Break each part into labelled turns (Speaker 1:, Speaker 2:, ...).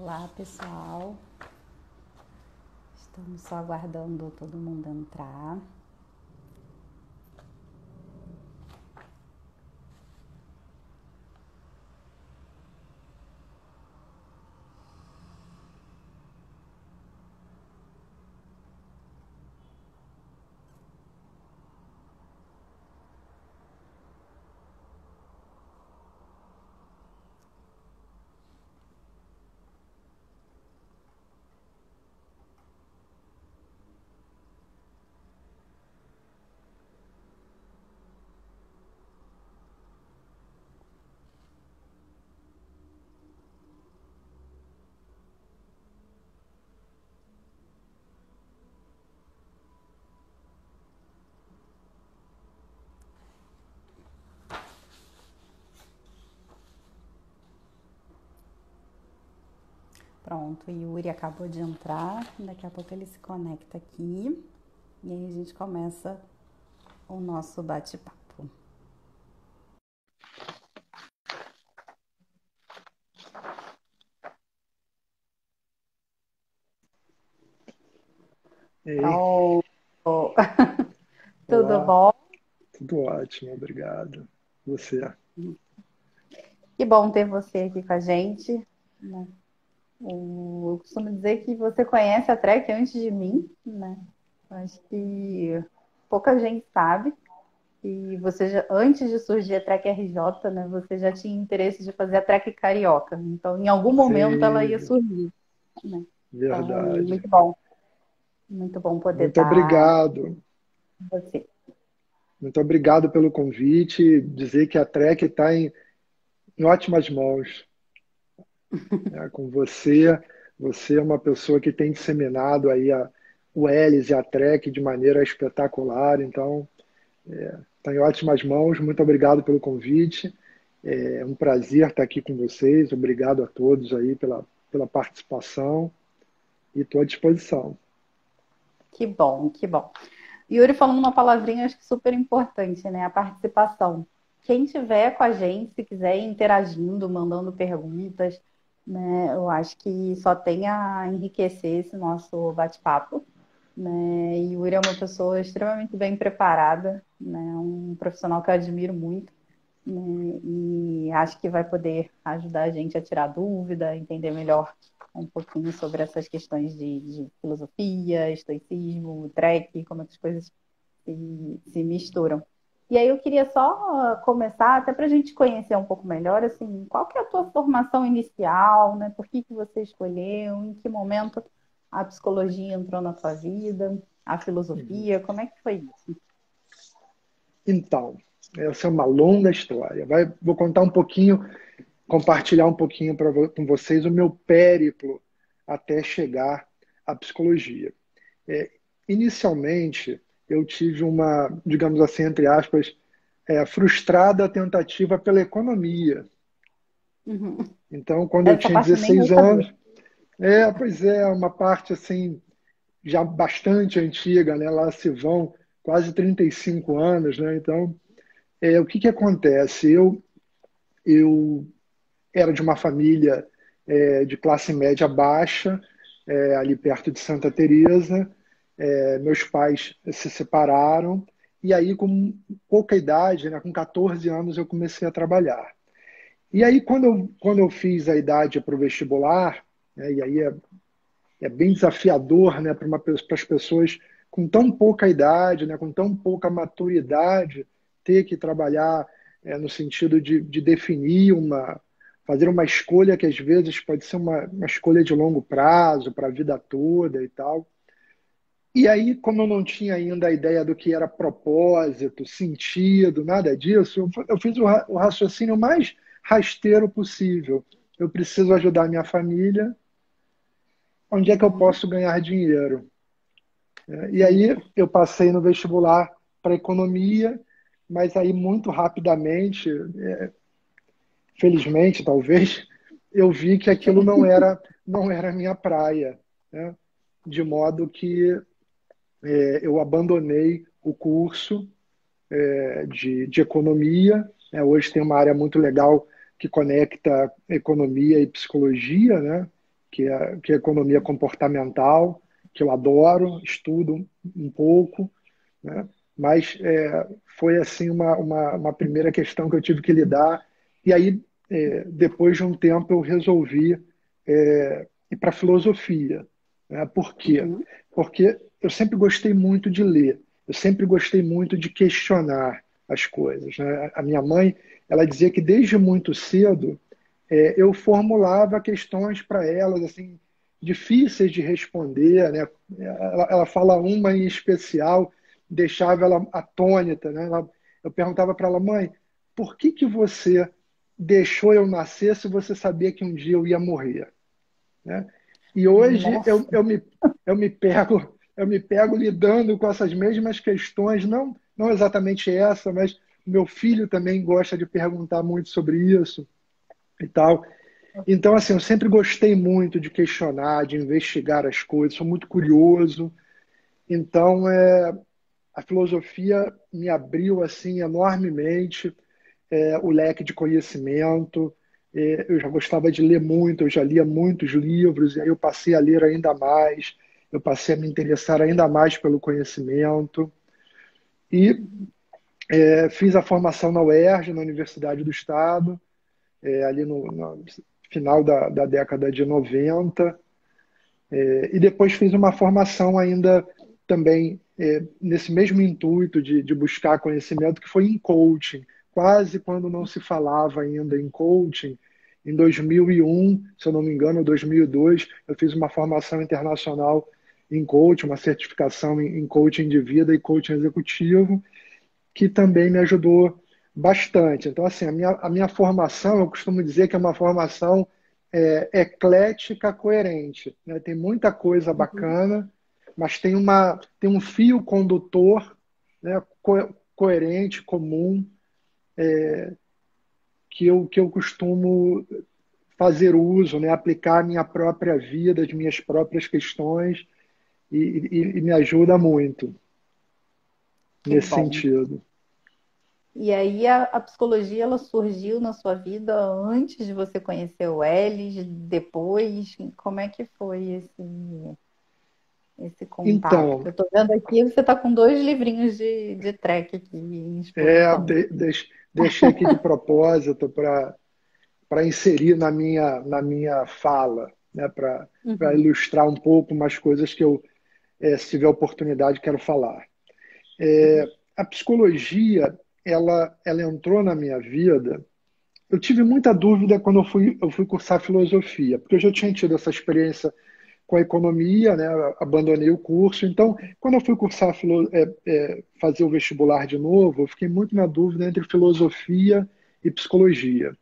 Speaker 1: Olá, pessoal. Estamos só aguardando todo mundo entrar. Pronto, o Yuri acabou de entrar. Daqui a pouco ele se conecta aqui. E aí a gente começa o nosso bate-papo.
Speaker 2: Ei,
Speaker 1: Pronto. Tudo
Speaker 2: olá,
Speaker 1: bom?
Speaker 2: tudo ótimo, obrigado. Você?
Speaker 1: Que bom ter você aqui com a gente, né? Eu costumo dizer que você conhece a Trek antes de mim, né? Acho que pouca gente sabe. E você já, antes de surgir a Trek RJ, né, você já tinha interesse de fazer a Trek Carioca. Então, em algum momento ela ia
Speaker 2: Sim,
Speaker 1: surgir, né? Então,
Speaker 2: verdade.
Speaker 1: muito bom poder
Speaker 2: Muito
Speaker 1: estar
Speaker 2: obrigado.
Speaker 1: com você.
Speaker 2: Muito obrigado pelo convite. Dizer que a Trek está em ótimas mãos, né, com você. Você é uma pessoa que tem disseminado aí o Hélice e a Trek de maneira espetacular. Então, está em ótimas mãos. Muito obrigado pelo convite. É um prazer estar aqui com vocês. Obrigado a todos aí pela participação e estou à disposição.
Speaker 1: Que bom, que bom. Yuri falando uma palavrinha, acho que super importante, né? A participação. Quem tiver com a gente, se quiser ir interagindo, mandando perguntas, né? Eu acho que só tem a enriquecer esse nosso bate-papo, né? E Yuri é uma pessoa extremamente bem preparada, né? Um profissional que eu admiro muito, né? E acho que vai poder ajudar a gente a tirar dúvida, a entender melhor um pouquinho sobre essas questões de filosofia, estoicismo, trek, como essas coisas se misturam. E aí eu queria só começar, até para a gente conhecer um pouco melhor, assim, qual que é a tua formação inicial, né? Por que que você escolheu, em que momento a psicologia entrou na tua vida, a
Speaker 2: Uhum.
Speaker 1: filosofia, como é que foi isso?
Speaker 2: Então, essa é uma longa história. Vou contar um pouquinho, compartilhar um pouquinho com vocês o meu périplo até chegar à psicologia. É, Inicialmente, eu tive uma, digamos assim, entre aspas, frustrada tentativa pela economia.
Speaker 1: Uhum.
Speaker 2: Então, quando eu
Speaker 1: Essa
Speaker 2: tinha
Speaker 1: parte eu nem vou
Speaker 2: 16
Speaker 1: saber.
Speaker 2: anos, pois é, uma parte assim já bastante antiga, né? Lá se vão quase 35 anos, né? Então, o que que acontece? Eu era de uma família de classe média baixa, ali perto de Santa Teresa. Meus pais se separaram e aí com pouca idade, né, com 14 anos, eu comecei a trabalhar. E aí quando eu fiz a idade para o vestibular, né, e aí é bem desafiador, né, para as pessoas com tão pouca idade, né, com tão pouca maturidade, ter que trabalhar no sentido de definir fazer uma escolha que às vezes pode ser uma escolha de longo prazo, para a vida toda e tal. E aí, como eu não tinha ainda a ideia do que era propósito, sentido, nada disso, eu fiz o raciocínio mais rasteiro possível. Eu preciso ajudar a minha família, onde é que eu
Speaker 1: Uhum.
Speaker 2: posso ganhar dinheiro? E
Speaker 1: Sim.
Speaker 2: aí eu passei no vestibular para economia, mas aí muito rapidamente, felizmente talvez, eu vi que aquilo não era a minha praia, né? De modo que eu abandonei o curso de economia, né? Hoje tem uma área muito legal que conecta economia e psicologia, né? que é economia comportamental, que eu adoro, estudo um pouco, né? Mas foi assim uma primeira questão que eu tive que lidar. E aí, depois de um tempo, eu resolvi ir para a filosofia, né? Por quê?
Speaker 1: Uhum.
Speaker 2: Porque eu sempre gostei muito de ler, eu sempre gostei muito de questionar as coisas, né? A minha mãe, ela dizia que desde muito cedo eu formulava questões para elas, assim, difíceis de responder, né? Ela fala uma em especial, deixava ela atônita, né? Eu perguntava para ela, mãe, por que você deixou eu nascer se você sabia que um dia eu ia morrer, né? E hoje
Speaker 1: Nossa,
Speaker 2: eu me pego lidando com essas mesmas questões, não exatamente essa, mas meu filho também gosta de perguntar muito sobre isso e tal. Então, assim, eu sempre gostei muito de questionar, de investigar as coisas, sou muito curioso. Então, a filosofia me abriu, assim, enormemente o leque de conhecimento. Eu já gostava de ler muito, eu já lia muitos livros, e aí eu passei a ler ainda mais, eu passei a me interessar ainda mais pelo conhecimento. E fiz a formação na UERJ, na Universidade do Estado, ali no final da década de 90. E depois fiz uma formação ainda também nesse mesmo intuito de buscar conhecimento, que foi em coaching, quase quando não se falava ainda em coaching. Em 2001, se eu não me engano, 2002, eu fiz uma formação internacional em coaching, uma certificação em coaching de vida e coaching executivo, que também me ajudou bastante. Então, assim, a minha formação, eu costumo dizer que é uma formação eclética, coerente, né? Tem muita coisa bacana, mas tem um fio condutor, né, coerente, comum, que eu costumo fazer uso, né, aplicar à minha própria vida, as minhas próprias questões, e me ajuda muito
Speaker 1: que
Speaker 2: nesse
Speaker 1: bom.
Speaker 2: sentido.
Speaker 1: E aí a psicologia ela surgiu na sua vida antes de você conhecer o Elis, depois? Como é que foi esse contato? Que
Speaker 2: Então,
Speaker 1: eu estou vendo aqui, você está com dois livrinhos de track aqui em
Speaker 2: É,
Speaker 1: exposição.
Speaker 2: deixei aqui de propósito para inserir na minha fala, né, para
Speaker 1: Uhum.
Speaker 2: ilustrar um pouco umas coisas que eu, se tiver oportunidade, quero falar. A psicologia, ela entrou na minha vida. Eu tive muita dúvida quando eu fui cursar filosofia, porque eu já tinha tido essa experiência com a economia, né? Eu abandonei o curso. Então, quando eu fui cursar, fazer o vestibular de novo, eu fiquei muito na dúvida entre filosofia e psicologia.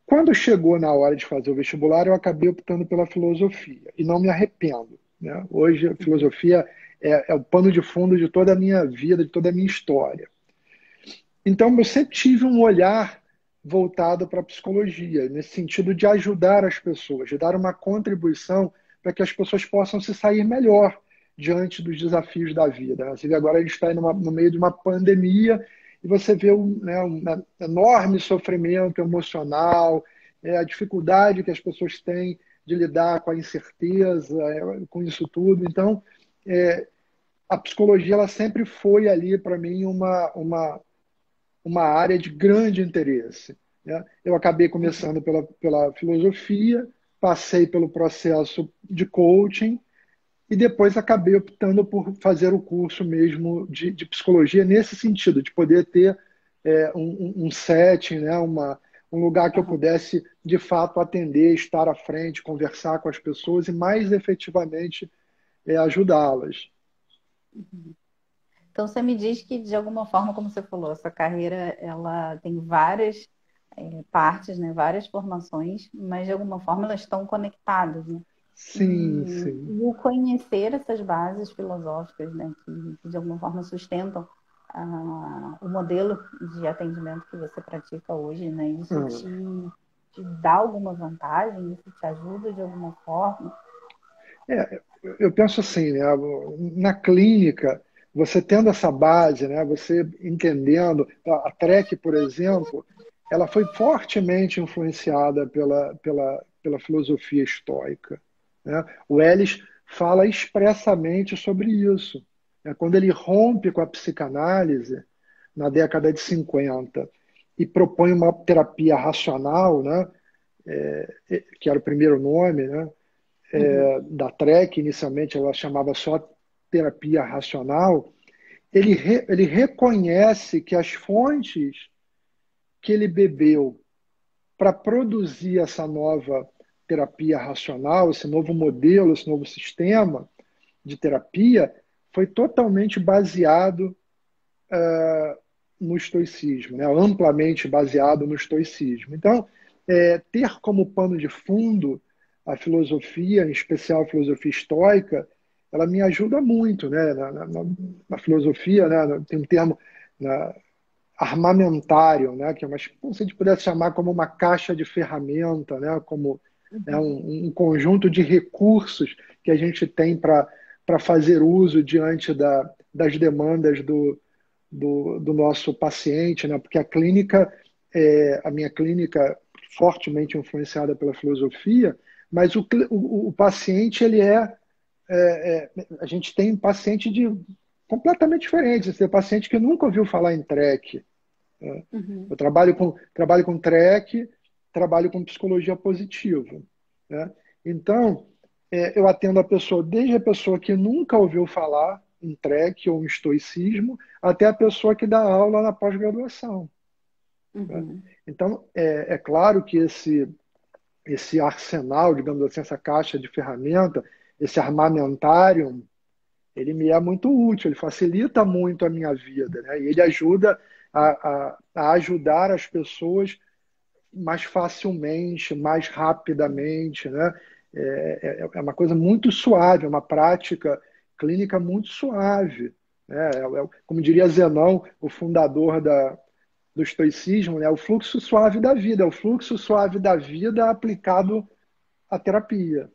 Speaker 2: Quando chegou na hora de fazer o vestibular, eu acabei optando pela filosofia e não me arrependo, né? Hoje, a filosofia é o pano de fundo de toda a minha vida, de toda a minha história. Então, eu sempre tive um olhar voltado para a psicologia, nesse sentido de ajudar as pessoas, de dar uma contribuição para que as pessoas possam se sair melhor diante dos desafios da vida. Você vê agora a gente está no meio de uma pandemia e você vê um enorme sofrimento emocional, a dificuldade que as pessoas têm de lidar com a incerteza, com isso tudo. Então, a psicologia ela sempre foi ali para mim uma área de grande interesse, né? Eu acabei começando pela filosofia, passei pelo processo de coaching e depois acabei optando por fazer o curso mesmo de psicologia nesse sentido, de poder ter um setting, né? Um lugar que eu
Speaker 1: Aham.
Speaker 2: pudesse de fato atender, estar à frente, conversar com as pessoas e mais efetivamente ajudá-las.
Speaker 1: Então você me diz que de alguma forma, como você falou, essa carreira ela tem várias partes, né, várias formações, mas de alguma forma elas estão conectadas, né?
Speaker 2: Sim,
Speaker 1: E
Speaker 2: sim.
Speaker 1: o conhecer essas bases filosóficas, né, que de alguma forma sustentam o modelo de atendimento que você pratica hoje, né, isso
Speaker 2: Ah.
Speaker 1: te dá alguma vantagem, isso te ajuda de alguma forma?
Speaker 2: Eu penso assim, né? Na clínica, você tendo essa base, né? Você entendendo, a TREC, por exemplo, ela foi fortemente influenciada pela pela filosofia estoica, né? O Ellis fala expressamente sobre isso, né? Quando ele rompe com a psicanálise na década de 50 e propõe uma terapia racional, né? Que era o primeiro nome, né?
Speaker 1: Uhum.
Speaker 2: Da TREC, inicialmente ela chamava só terapia racional. Ele reconhece que as fontes que ele bebeu para produzir essa nova terapia racional, esse novo modelo, esse novo sistema de terapia, foi totalmente baseado no estoicismo, né? Amplamente baseado no estoicismo. Então, ter como pano de fundo a filosofia, em especial a filosofia estoica, ela me ajuda muito, né? Na filosofia, né? Tem um termo armamentário, né? Que é como se a gente pudesse chamar como uma caixa de ferramenta, né? Como
Speaker 1: Uhum.
Speaker 2: um conjunto de recursos que a gente tem para fazer uso diante das demandas do nosso paciente, né? Porque a minha clínica, fortemente influenciada pela filosofia, mas o paciente, a gente tem paciente completamente diferente. Você tem paciente que nunca ouviu falar em TREC, né?
Speaker 1: Uhum.
Speaker 2: Eu trabalho com TREC, trabalho com psicologia positiva, né? Então, eu atendo a pessoa, desde a pessoa que nunca ouviu falar em TREC ou em estoicismo, até a pessoa que dá aula na pós-graduação, né?
Speaker 1: Uhum.
Speaker 2: Então, é claro que esse arsenal, digamos assim, essa caixa de ferramenta, esse armamentário, ele me é muito útil, ele facilita muito a minha vida, né? E ele ajuda a ajudar as pessoas mais facilmente, mais rapidamente, né? É uma coisa muito suave, é uma prática clínica muito suave, né? Como diria Zenão, o fundador do estoicismo, né? O fluxo suave da vida, é o fluxo suave da vida aplicado à terapia.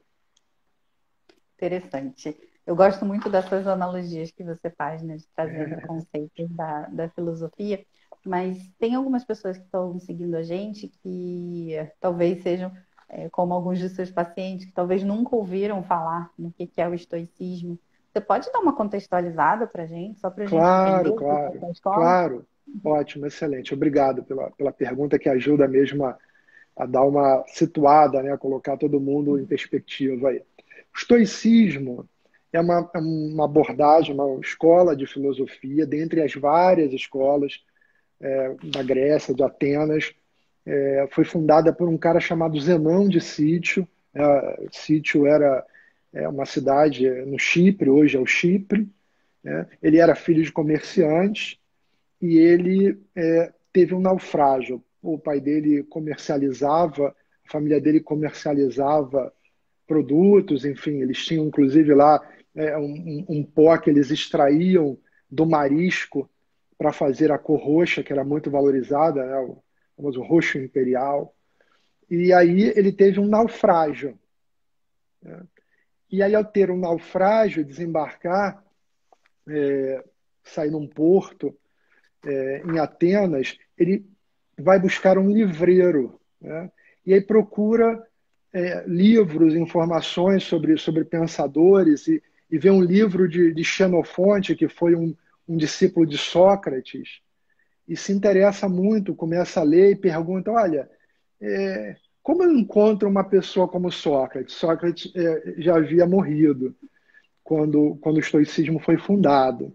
Speaker 1: Interessante. Eu gosto muito dessas analogias que você faz, né, de trazendo conceitos da filosofia, mas tem algumas pessoas que estão seguindo a gente que talvez sejam, como alguns dos seus pacientes, que talvez nunca ouviram falar no que é o estoicismo. Você pode dar uma contextualizada para a gente, só para a gente entender
Speaker 2: Claro,
Speaker 1: o que é
Speaker 2: claro,
Speaker 1: essa escola?
Speaker 2: claro. Ótimo, excelente. Obrigado pela pergunta que ajuda mesmo a dar uma situada, né, a colocar todo mundo em perspectiva aí. O estoicismo é uma abordagem, uma escola de filosofia, dentre as várias escolas da Grécia, de Atenas. Foi fundada por um cara chamado Zenão de Sítio. Sítio era uma cidade no Chipre, hoje é o Chipre, né? Ele era filho de comerciantes e ele teve um naufrágio. O pai dele comercializava, a família dele comercializava produtos, enfim, eles tinham inclusive lá um pó que eles extraíam do marisco para fazer a cor roxa, que era muito valorizada, né, o famoso roxo imperial. E aí ele teve um naufrágio. E aí, ao ter um naufrágio, desembarcar, sair num porto em Atenas, ele vai buscar um livreiro, né? E aí procura livros, informações sobre pensadores e vê um livro de Xenofonte, que foi um discípulo de Sócrates, e se interessa muito, começa a ler e pergunta, olha, como eu encontro uma pessoa como Sócrates? Sócrates já havia morrido quando o estoicismo foi fundado.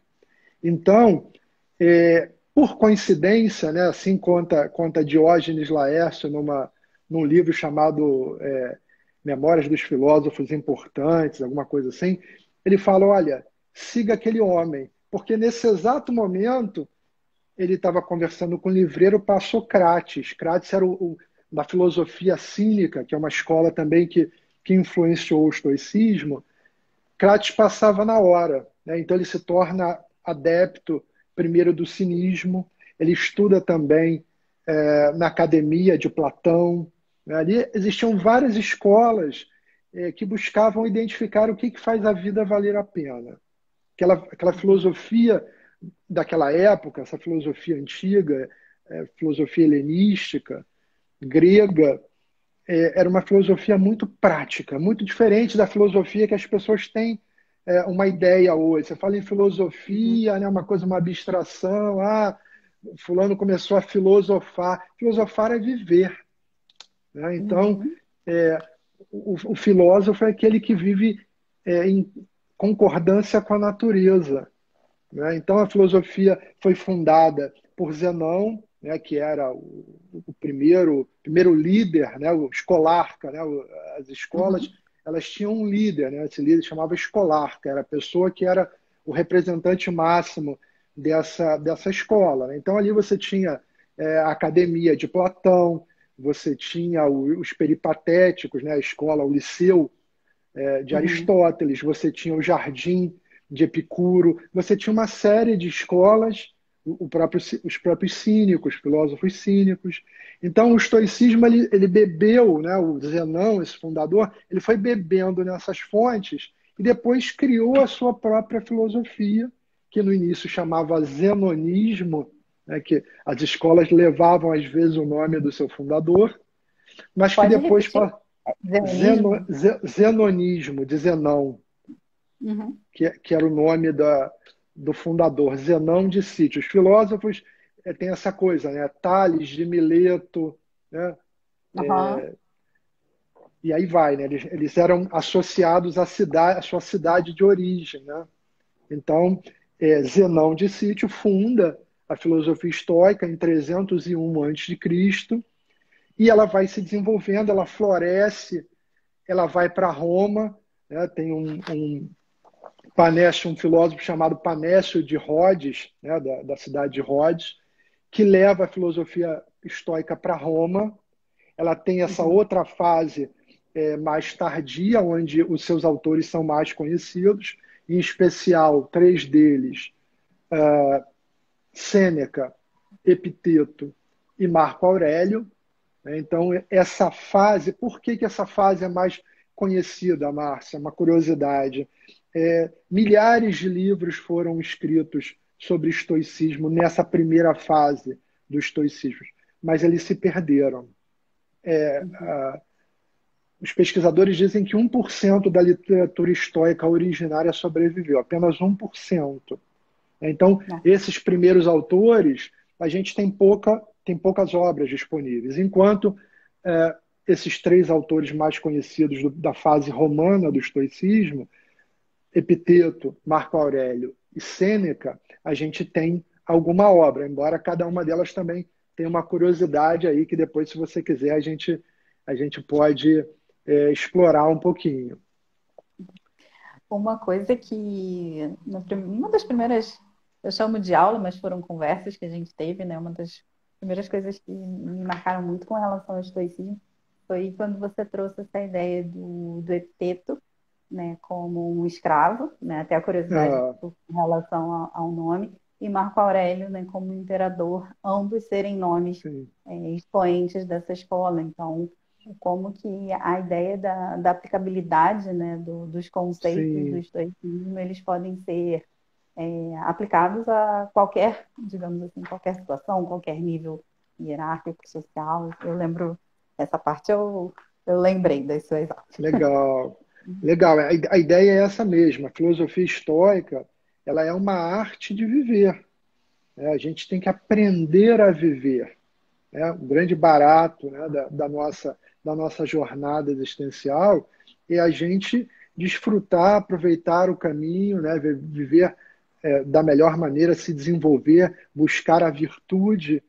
Speaker 2: Então, por coincidência, né, assim conta Diógenes Laércio num livro chamado Memórias dos Filósofos Importantes, alguma coisa assim, ele fala, olha, siga aquele homem, porque nesse exato momento ele estava conversando com o livreiro para Socrates. Crates era da filosofia cínica, que é uma escola também que influenciou o estoicismo. Crates passava na hora, né? Então ele se torna adepto primeiro do cinismo, ele estuda também na academia de Platão, né? Ali existiam várias escolas que buscavam identificar o que faz a vida valer a pena. Aquela filosofia daquela época, essa filosofia antiga, filosofia helenística, grega, era uma filosofia muito prática, muito diferente da filosofia que as pessoas têm uma ideia hoje. Você fala em
Speaker 1: Uhum.
Speaker 2: filosofia, né, uma coisa, uma abstração. Ah, fulano começou a filosofar. Filosofar é viver, né? Então,
Speaker 1: Uhum.
Speaker 2: o filósofo é aquele que vive em concordância com a natureza, né? Então, a filosofia foi fundada por Zenão, né, que era o primeiro líder, né, o escolarca, né, as escolas,
Speaker 1: Uhum.
Speaker 2: elas tinham um líder, né, esse líder chamava escolarca, era a pessoa que era o representante máximo dessa escola, né? Então, ali você tinha a academia de Platão, você tinha os peripatéticos, né, a escola, o liceu de
Speaker 1: Uhum.
Speaker 2: Aristóteles, você tinha o Jardim de Epicuro, você tinha uma série de escolas, os próprios cínicos, filósofos cínicos. Então, o estoicismo ele bebeu, né, o Zenão, esse fundador, ele foi bebendo nessas fontes e depois criou a sua própria filosofia, que no início chamava zenonismo, né, que as escolas levavam às vezes o nome do seu fundador, mas que
Speaker 1: Pode
Speaker 2: depois
Speaker 1: repetir? Zenonismo?
Speaker 2: Zenonismo, de Zenão,
Speaker 1: Uhum.
Speaker 2: que era o nome do fundador, Zenão de Cítio. Os filósofos têm essa coisa, né? Tales de Mileto, né?
Speaker 1: Aham.
Speaker 2: E aí vai, né? Eles eram associados à sua cidade de origem, né? Então, Zenão de Cítio funda a filosofia estoica em 301 a.C. e ela vai se desenvolvendo, ela floresce, ela vai para Roma, né? Tem Panécio, um filósofo chamado Panécio de Rhodes, né? da cidade de Rhodes, que leva a filosofia estoica para Roma. Ela tem essa
Speaker 1: Uhum.
Speaker 2: outra fase mais tardia, onde os seus autores são mais conhecidos, em especial três deles, Sêneca, Epiteto e Marco Aurélio. Então, essa fase, por que essa fase é mais conhecida, Márcia? Uma curiosidade. Milhares de livros foram escritos sobre estoicismo nessa primeira fase do estoicismo, mas eles se perderam.
Speaker 1: Uhum.
Speaker 2: Os pesquisadores dizem que 1% da literatura estoica originária sobreviveu, apenas 1%. Então,
Speaker 1: Não.
Speaker 2: esses primeiros autores, a gente tem poucas obras disponíveis, enquanto esses três autores mais conhecidos da fase romana do estoicismo, Epiteto, Marco Aurélio e Sêneca, a gente tem alguma obra, embora cada uma delas também tenha uma curiosidade aí que depois, se você quiser, a gente pode explorar um pouquinho.
Speaker 1: Uma coisa que, uma das primeiras, eu chamo de aula, mas foram conversas que a gente teve, né? Uma das primeiras coisas que me marcaram muito com relação ao estoicismo foi quando você trouxe essa ideia do Epiteto, né, como um escravo, né? Até a curiosidade
Speaker 2: Ah,
Speaker 1: em relação ao nome, e Marco Aurélio, né, como imperador, ambos serem nomes
Speaker 2: sim,
Speaker 1: expoentes dessa escola. Então, como que a ideia da aplicabilidade, né, dos conceitos do
Speaker 2: sim,
Speaker 1: estoicismo, eles podem ser aplicados a qualquer, digamos assim, qualquer situação, qualquer nível hierárquico, social. Eu lembro, essa parte eu lembrei das suas aulas.
Speaker 2: legal. Legal, a ideia é essa mesma. A filosofia estoica, ela é uma arte de viver, né? A gente tem que aprender a viver, né? O grande barato, né, da nossa jornada existencial é a gente desfrutar, aproveitar o caminho, né, viver da melhor maneira, se desenvolver, buscar a virtude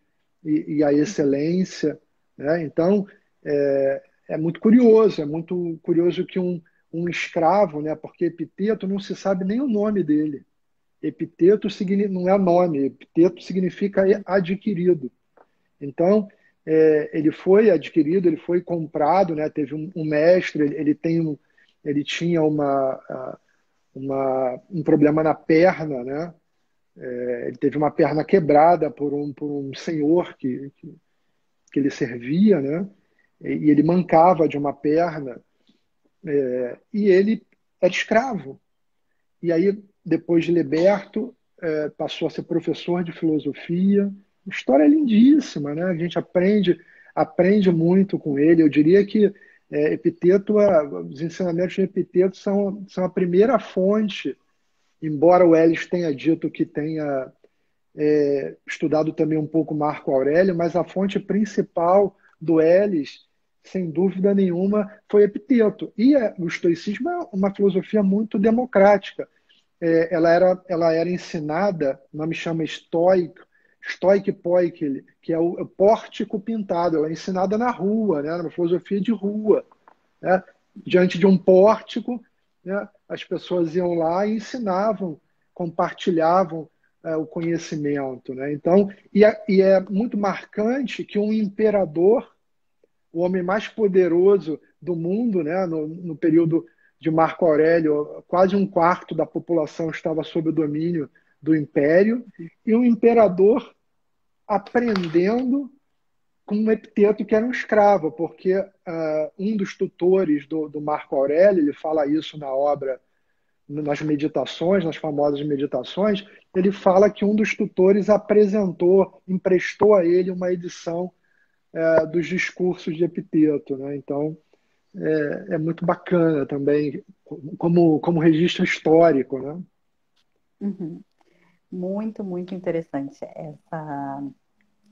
Speaker 2: e a excelência, né? Então, é muito curioso que um escravo, né, porque Epiteto não se sabe nem o nome dele. Epiteto não é nome, epiteto significa adquirido. Então, ele foi adquirido, ele foi comprado, né? Teve um mestre, ele tinha um problema na perna, né? Ele teve uma perna quebrada por um senhor que ele servia, né? E ele mancava de uma perna, e ele era escravo. E aí, depois de liberto, passou a ser professor de filosofia. História lindíssima, né? A gente aprende. aprende muito com ele. Eu diria que Epiteto, os ensinamentos de Epiteto são a primeira fonte, embora o Elis tenha dito que tenha estudado também um pouco Marco Aurélio, mas a fonte principal do Elis, sem dúvida nenhuma, foi Epiteto. E o estoicismo é uma filosofia muito democrática. Ela era ensinada, o nome chama Stoic Poikile, que é o pórtico pintado. Ela é ensinada na rua, né, numa filosofia de rua, né? Diante de um pórtico, né, as pessoas iam lá e ensinavam, compartilhavam o conhecimento, né? Então, e é muito marcante que um imperador, o homem mais poderoso do mundo, né, no período de Marco Aurélio, quase um quarto da população estava sob o domínio do império, e um imperador aprendendo com um Epiteto que era um escravo, porque um dos tutores do Marco Aurélio, ele fala isso na obra, nas meditações, nas famosas meditações, ele fala que um dos tutores emprestou a ele uma edição dos discursos de Epiteto, né? Então, é muito bacana também, como registro histórico, né?
Speaker 1: Uhum. Muito, muito interessante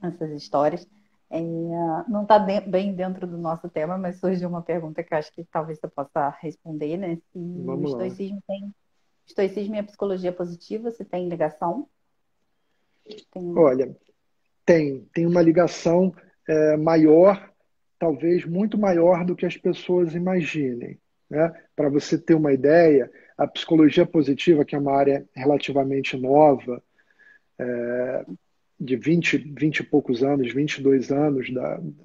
Speaker 1: essas histórias. É, não está bem dentro do nosso tema, mas surgiu uma pergunta que eu acho que talvez você possa responder, né? Se o
Speaker 2: Vamos lá.
Speaker 1: estoicismo e a psicologia positiva, se tem ligação? Tem...
Speaker 2: Olha, tem uma ligação maior, talvez muito maior do que as pessoas imaginem, né? Para você ter uma ideia, a psicologia positiva, que é uma área relativamente nova, de 20 e poucos anos, 22 anos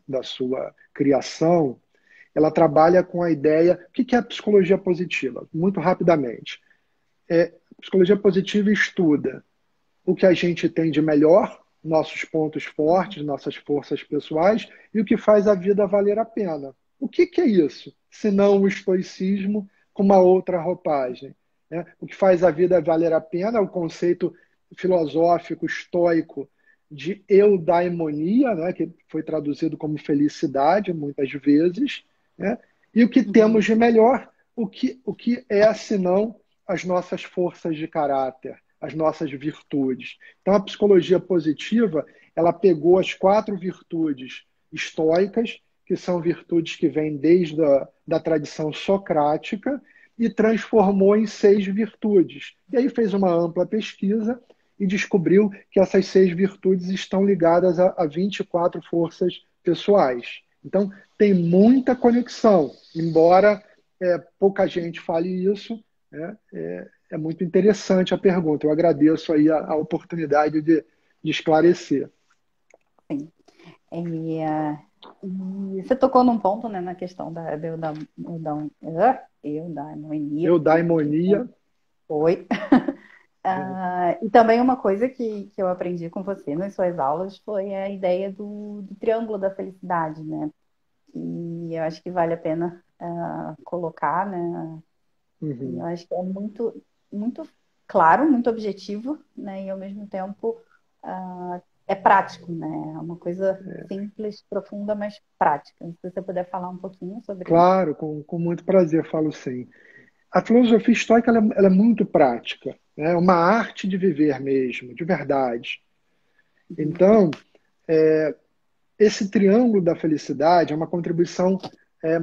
Speaker 2: da sua criação, ela trabalha com a ideia. O que é a psicologia positiva? Muito rapidamente. A psicologia positiva estuda o que a gente tem de melhor, nossos pontos fortes, nossas forças pessoais, e o que faz a vida valer a pena. O que é isso? Se não o estoicismo com uma outra roupagem, né? O que faz a vida valer a pena é o conceito filosófico, estoico, de eudaimonia, né? Que foi traduzido como felicidade, muitas vezes, né? E o que temos
Speaker 1: Uhum.
Speaker 2: de melhor, o que é, senão as nossas forças de caráter, as nossas virtudes. Então, a psicologia positiva, ela pegou as 4 virtudes estoicas, que são virtudes que vêm desde da tradição socrática, e transformou em 6 virtudes. E aí fez uma ampla pesquisa e descobriu que essas 6 virtudes estão ligadas a 24 forças pessoais. Então, tem muita conexão, embora pouca gente fale isso, né? É muito interessante a pergunta. Eu agradeço aí a oportunidade de esclarecer.
Speaker 1: Sim. E você tocou num ponto, né, na questão eudaimonia.
Speaker 2: Eudaimonia.
Speaker 1: Foi. E também uma coisa que eu aprendi com você nas suas aulas foi a ideia do triângulo da felicidade, né? E eu acho que vale a pena colocar, né? E eu
Speaker 2: Uhum.
Speaker 1: acho que é muito, muito claro, muito objetivo, né? E ao mesmo tempo é prático, né? É uma coisa simples, profunda, mas prática. Se você puder falar um pouquinho sobre isso.
Speaker 2: Claro, com muito prazer, falo sim. A filosofia estoica ela é muito prática, né? É uma arte de viver mesmo, de verdade.
Speaker 1: Uhum.
Speaker 2: Então, esse triângulo da felicidade é uma contribuição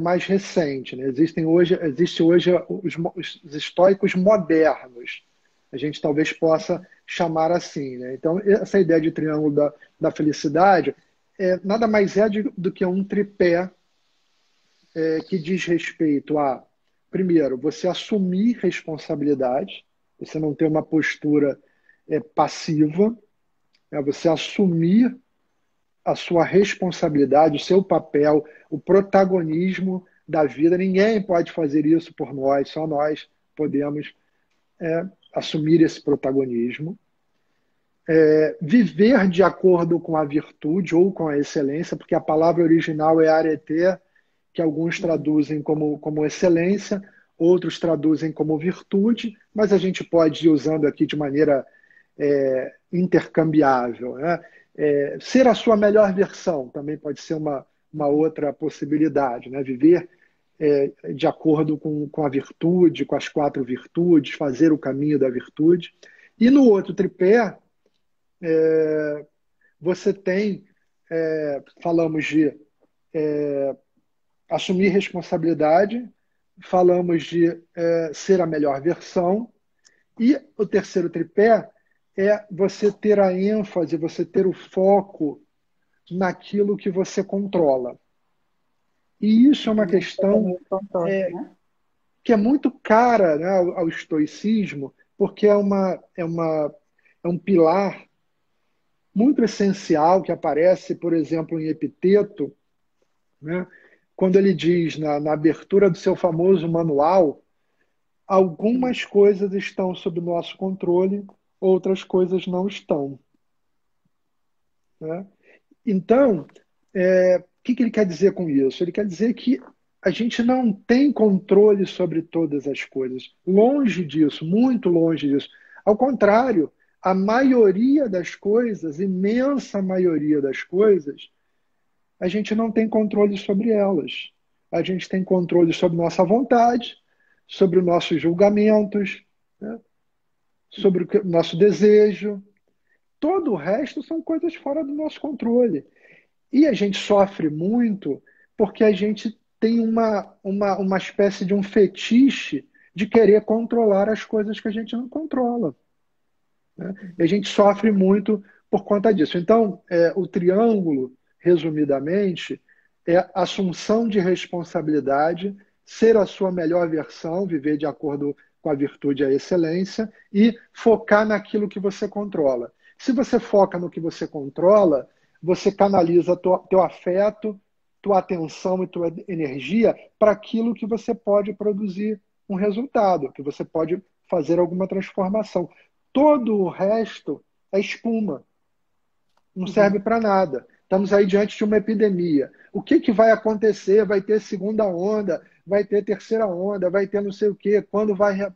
Speaker 2: mais recente, né? Existe hoje os estoicos modernos. A gente talvez possa chamar assim, né? Então, essa ideia de triângulo da felicidade nada mais do que um tripé que diz respeito a, primeiro, você assumir responsabilidade, você não ter uma postura passiva, você assumir a sua responsabilidade, o seu papel, o protagonismo da vida. Ninguém pode fazer isso por nós, só nós podemos assumir esse protagonismo. Viver de acordo com a virtude ou com a excelência, porque a palavra original é arete, que alguns traduzem como excelência, outros traduzem como virtude, mas a gente pode ir usando aqui de maneira intercambiável, né? Ser a sua melhor versão também pode ser uma outra possibilidade, né? Viver de acordo com a virtude, com as 4 virtudes, fazer o caminho da virtude. E no outro tripé, você tem, falamos de assumir responsabilidade, falamos de ser a melhor versão, e o terceiro tripé é você ter a ênfase, você ter o foco naquilo que você controla. E isso é uma questão
Speaker 1: Né?
Speaker 2: que é muito cara, né, ao estoicismo, porque é um pilar muito essencial que aparece, por exemplo, em Epiteto, né, quando ele diz na abertura do seu famoso manual: algumas coisas estão sob nosso controle, outras coisas não estão. Né? Então, o que ele quer dizer com isso? Ele quer dizer que a gente não tem controle sobre todas as coisas. Longe disso, muito longe disso. Ao contrário, a maioria das coisas, imensa maioria das coisas, a gente não tem controle sobre elas. A gente tem controle sobre nossa vontade, sobre os nossos julgamentos, né? Sobre o nosso desejo. Todo o resto são coisas fora do nosso controle. E a gente sofre muito porque a gente tem uma espécie de um fetiche de querer controlar as coisas que a gente não controla. Né? E a gente sofre muito por conta disso. Então, o triângulo, resumidamente, é assunção de responsabilidade, ser a sua melhor versão, viver de acordo com a virtude e a excelência, e focar naquilo que você controla. Se você foca no que você controla, você canaliza teu afeto, tua atenção e tua energia para aquilo que você pode produzir um resultado, que você pode fazer alguma transformação. Todo o resto é espuma, não serve para nada. Estamos aí diante de uma epidemia. O que vai acontecer? Vai ter segunda onda, vai ter terceira onda, vai ter não sei o quê, quando vai.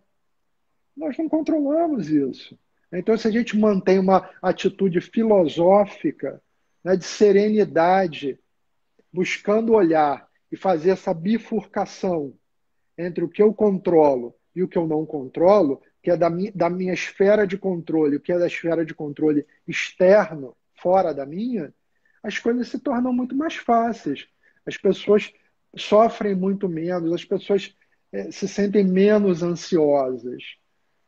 Speaker 2: Nós não controlamos isso. Então, se a gente mantém uma atitude filosófica, né, de serenidade, buscando olhar e fazer essa bifurcação entre o que eu controlo e o que eu não controlo, que é da minha esfera de controle, o que é da esfera de controle externo, fora da minha, as coisas se tornam muito mais fáceis. As pessoas sofrem muito menos, as pessoas se sentem menos ansiosas.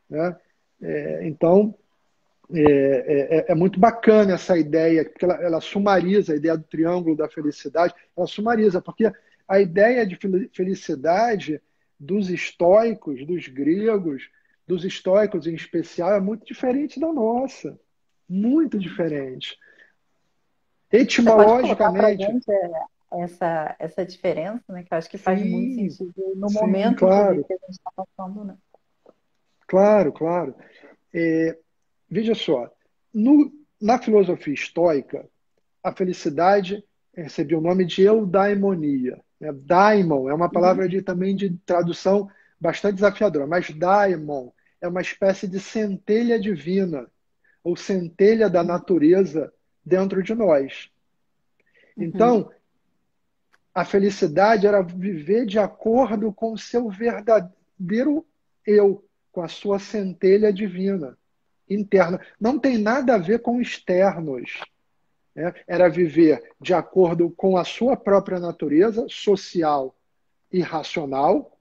Speaker 2: Né? Então, é muito bacana essa ideia, porque ela sumariza a ideia do triângulo da felicidade, ela sumariza, porque a ideia de felicidade dos estoicos, dos gregos, dos estoicos em especial, é muito diferente da nossa. Muito diferente.
Speaker 1: Você pode colocar para a
Speaker 2: Etimologicamente,
Speaker 1: gente essa diferença, né? Que eu acho que faz muito
Speaker 2: sim,
Speaker 1: sentido no
Speaker 2: sim,
Speaker 1: momento, inclusive,
Speaker 2: claro,
Speaker 1: que a gente está passando, né?
Speaker 2: claro, claro. Veja só, na filosofia estoica, a felicidade recebeu o nome de eudaimonia. Né? Daimon é uma palavra também de tradução bastante desafiadora, mas daimon é uma espécie de centelha divina, ou centelha da natureza dentro de nós.
Speaker 1: Uhum.
Speaker 2: Então, a felicidade era viver de acordo com o seu verdadeiro eu, com a sua centelha divina interna. Não tem nada a ver com externos. Né? Era viver de acordo com a sua própria natureza social e racional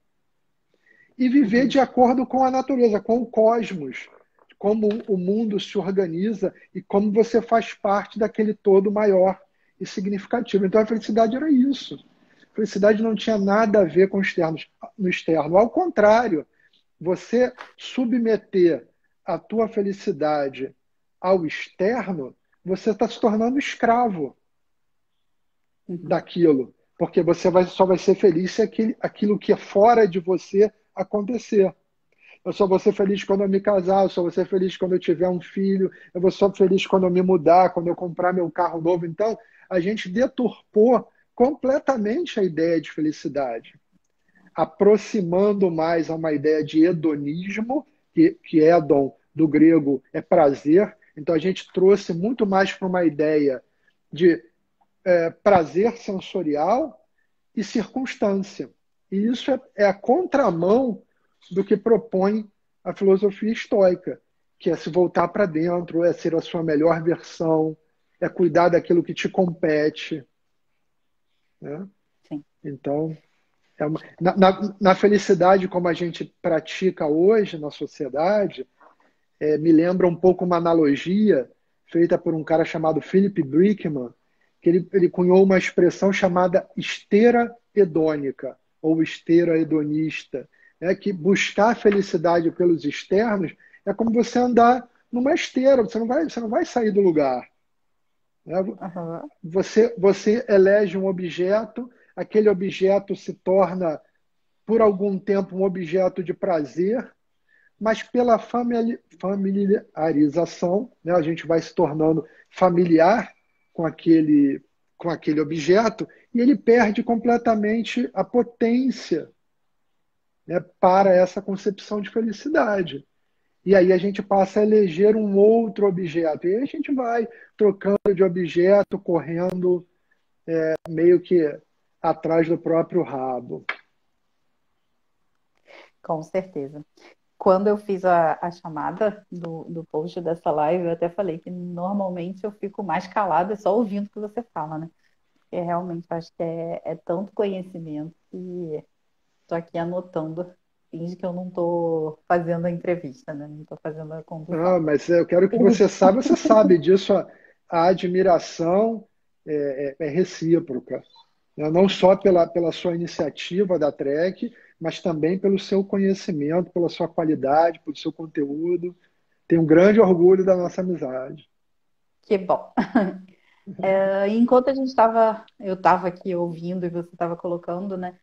Speaker 2: e viver
Speaker 1: Uhum.
Speaker 2: de acordo com a natureza, com o cosmos, como o mundo se organiza e como você faz parte daquele todo maior e significativo. Então a felicidade era isso. A felicidade não tinha nada a ver com no externo. Ao contrário, você submeter a tua felicidade ao externo, você está se tornando escravo
Speaker 1: Uhum.
Speaker 2: daquilo. Porque você só vai ser feliz se aquilo que é fora de você acontecer. Eu só vou ser feliz quando eu me casar, eu só vou ser feliz quando eu tiver um filho, eu vou ser feliz quando eu me mudar, quando eu comprar meu carro novo. Então, a gente deturpou completamente a ideia de felicidade, aproximando mais a uma ideia de hedonismo, que hedon, do grego, é prazer. Então, a gente trouxe muito mais para uma ideia de prazer sensorial e circunstância. E isso é a contramão do que propõe a filosofia estoica, que é se voltar para dentro, é ser a sua melhor versão, é cuidar daquilo que te compete, né?
Speaker 1: Sim.
Speaker 2: Então, na felicidade como a gente pratica hoje na sociedade, me lembra um pouco uma analogia feita por um cara chamado Philip Brickman, que ele cunhou uma expressão chamada esteira hedônica, ou esteira hedonista, né? Que buscar a felicidade pelos externos é como você andar numa esteira, você não vai sair do lugar, né?
Speaker 1: Uhum.
Speaker 2: Você elege um objeto, aquele objeto se torna, por algum tempo, um objeto de prazer, mas pela familiarização, né, a gente vai se tornando familiar com aquele objeto e ele perde completamente a potência, né, para essa concepção de felicidade. E aí a gente passa a eleger um outro objeto. E aí a gente vai trocando de objeto, correndo meio que atrás do próprio rabo.
Speaker 1: Com certeza. Quando eu fiz a chamada do post dessa live, eu até falei que normalmente eu fico mais calada só ouvindo o que você fala, né? Porque realmente eu acho que é tanto conhecimento que estou aqui anotando. Finge que eu não estou fazendo a entrevista, né? Não estou fazendo a
Speaker 2: Ah,
Speaker 1: condução.
Speaker 2: mas eu quero que você sabe disso, a admiração é recíproca, né? Não só pela sua iniciativa da Trek, mas também pelo seu conhecimento, pela sua qualidade, pelo seu conteúdo. Tenho um grande orgulho da nossa amizade.
Speaker 1: Que bom. Enquanto eu estava aqui ouvindo e você estava colocando, né,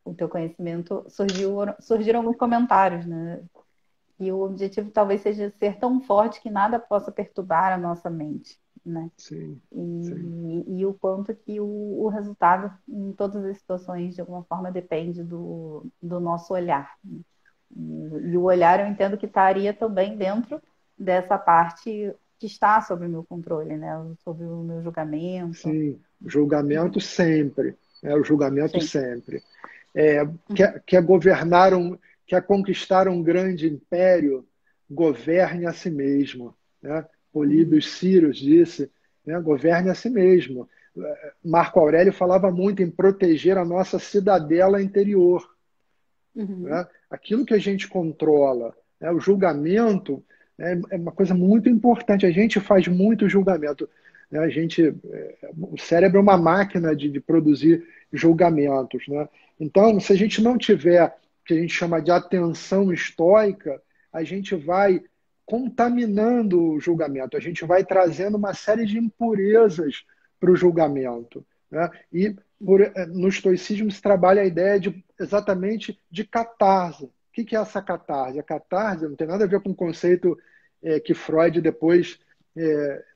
Speaker 1: o teu conhecimento, surgiram alguns comentários, né? E o objetivo talvez seja ser tão forte que nada possa perturbar a nossa mente, né?
Speaker 2: Sim, sim,
Speaker 1: E o quanto que o resultado em todas as situações, de alguma forma, depende do nosso olhar, né? E o olhar eu entendo que estaria também dentro dessa parte que está sob o meu controle, né? Sob o meu julgamento.
Speaker 2: sim. Julgamento sempre, né? O julgamento
Speaker 1: Sim.
Speaker 2: sempre. Quer governar quer conquistar um grande império, governe a si mesmo, né? Políbio
Speaker 1: Uhum.
Speaker 2: Círios disse, né? Governe a si mesmo. Marco Aurélio falava muito em proteger a nossa cidadela interior,
Speaker 1: Uhum.
Speaker 2: né? Aquilo que a gente controla, né? O julgamento, né, é uma coisa muito importante. A gente faz muito julgamento, né? O cérebro é uma máquina de produzir julgamentos, né? Então, se a gente não tiver o que a gente chama de atenção estoica, a gente vai contaminando o julgamento, a gente vai trazendo uma série de impurezas para o julgamento, né? E no estoicismo se trabalha a ideia exatamente de catarse. O que é essa catarse? A catarse não tem nada a ver com o conceito que Freud depois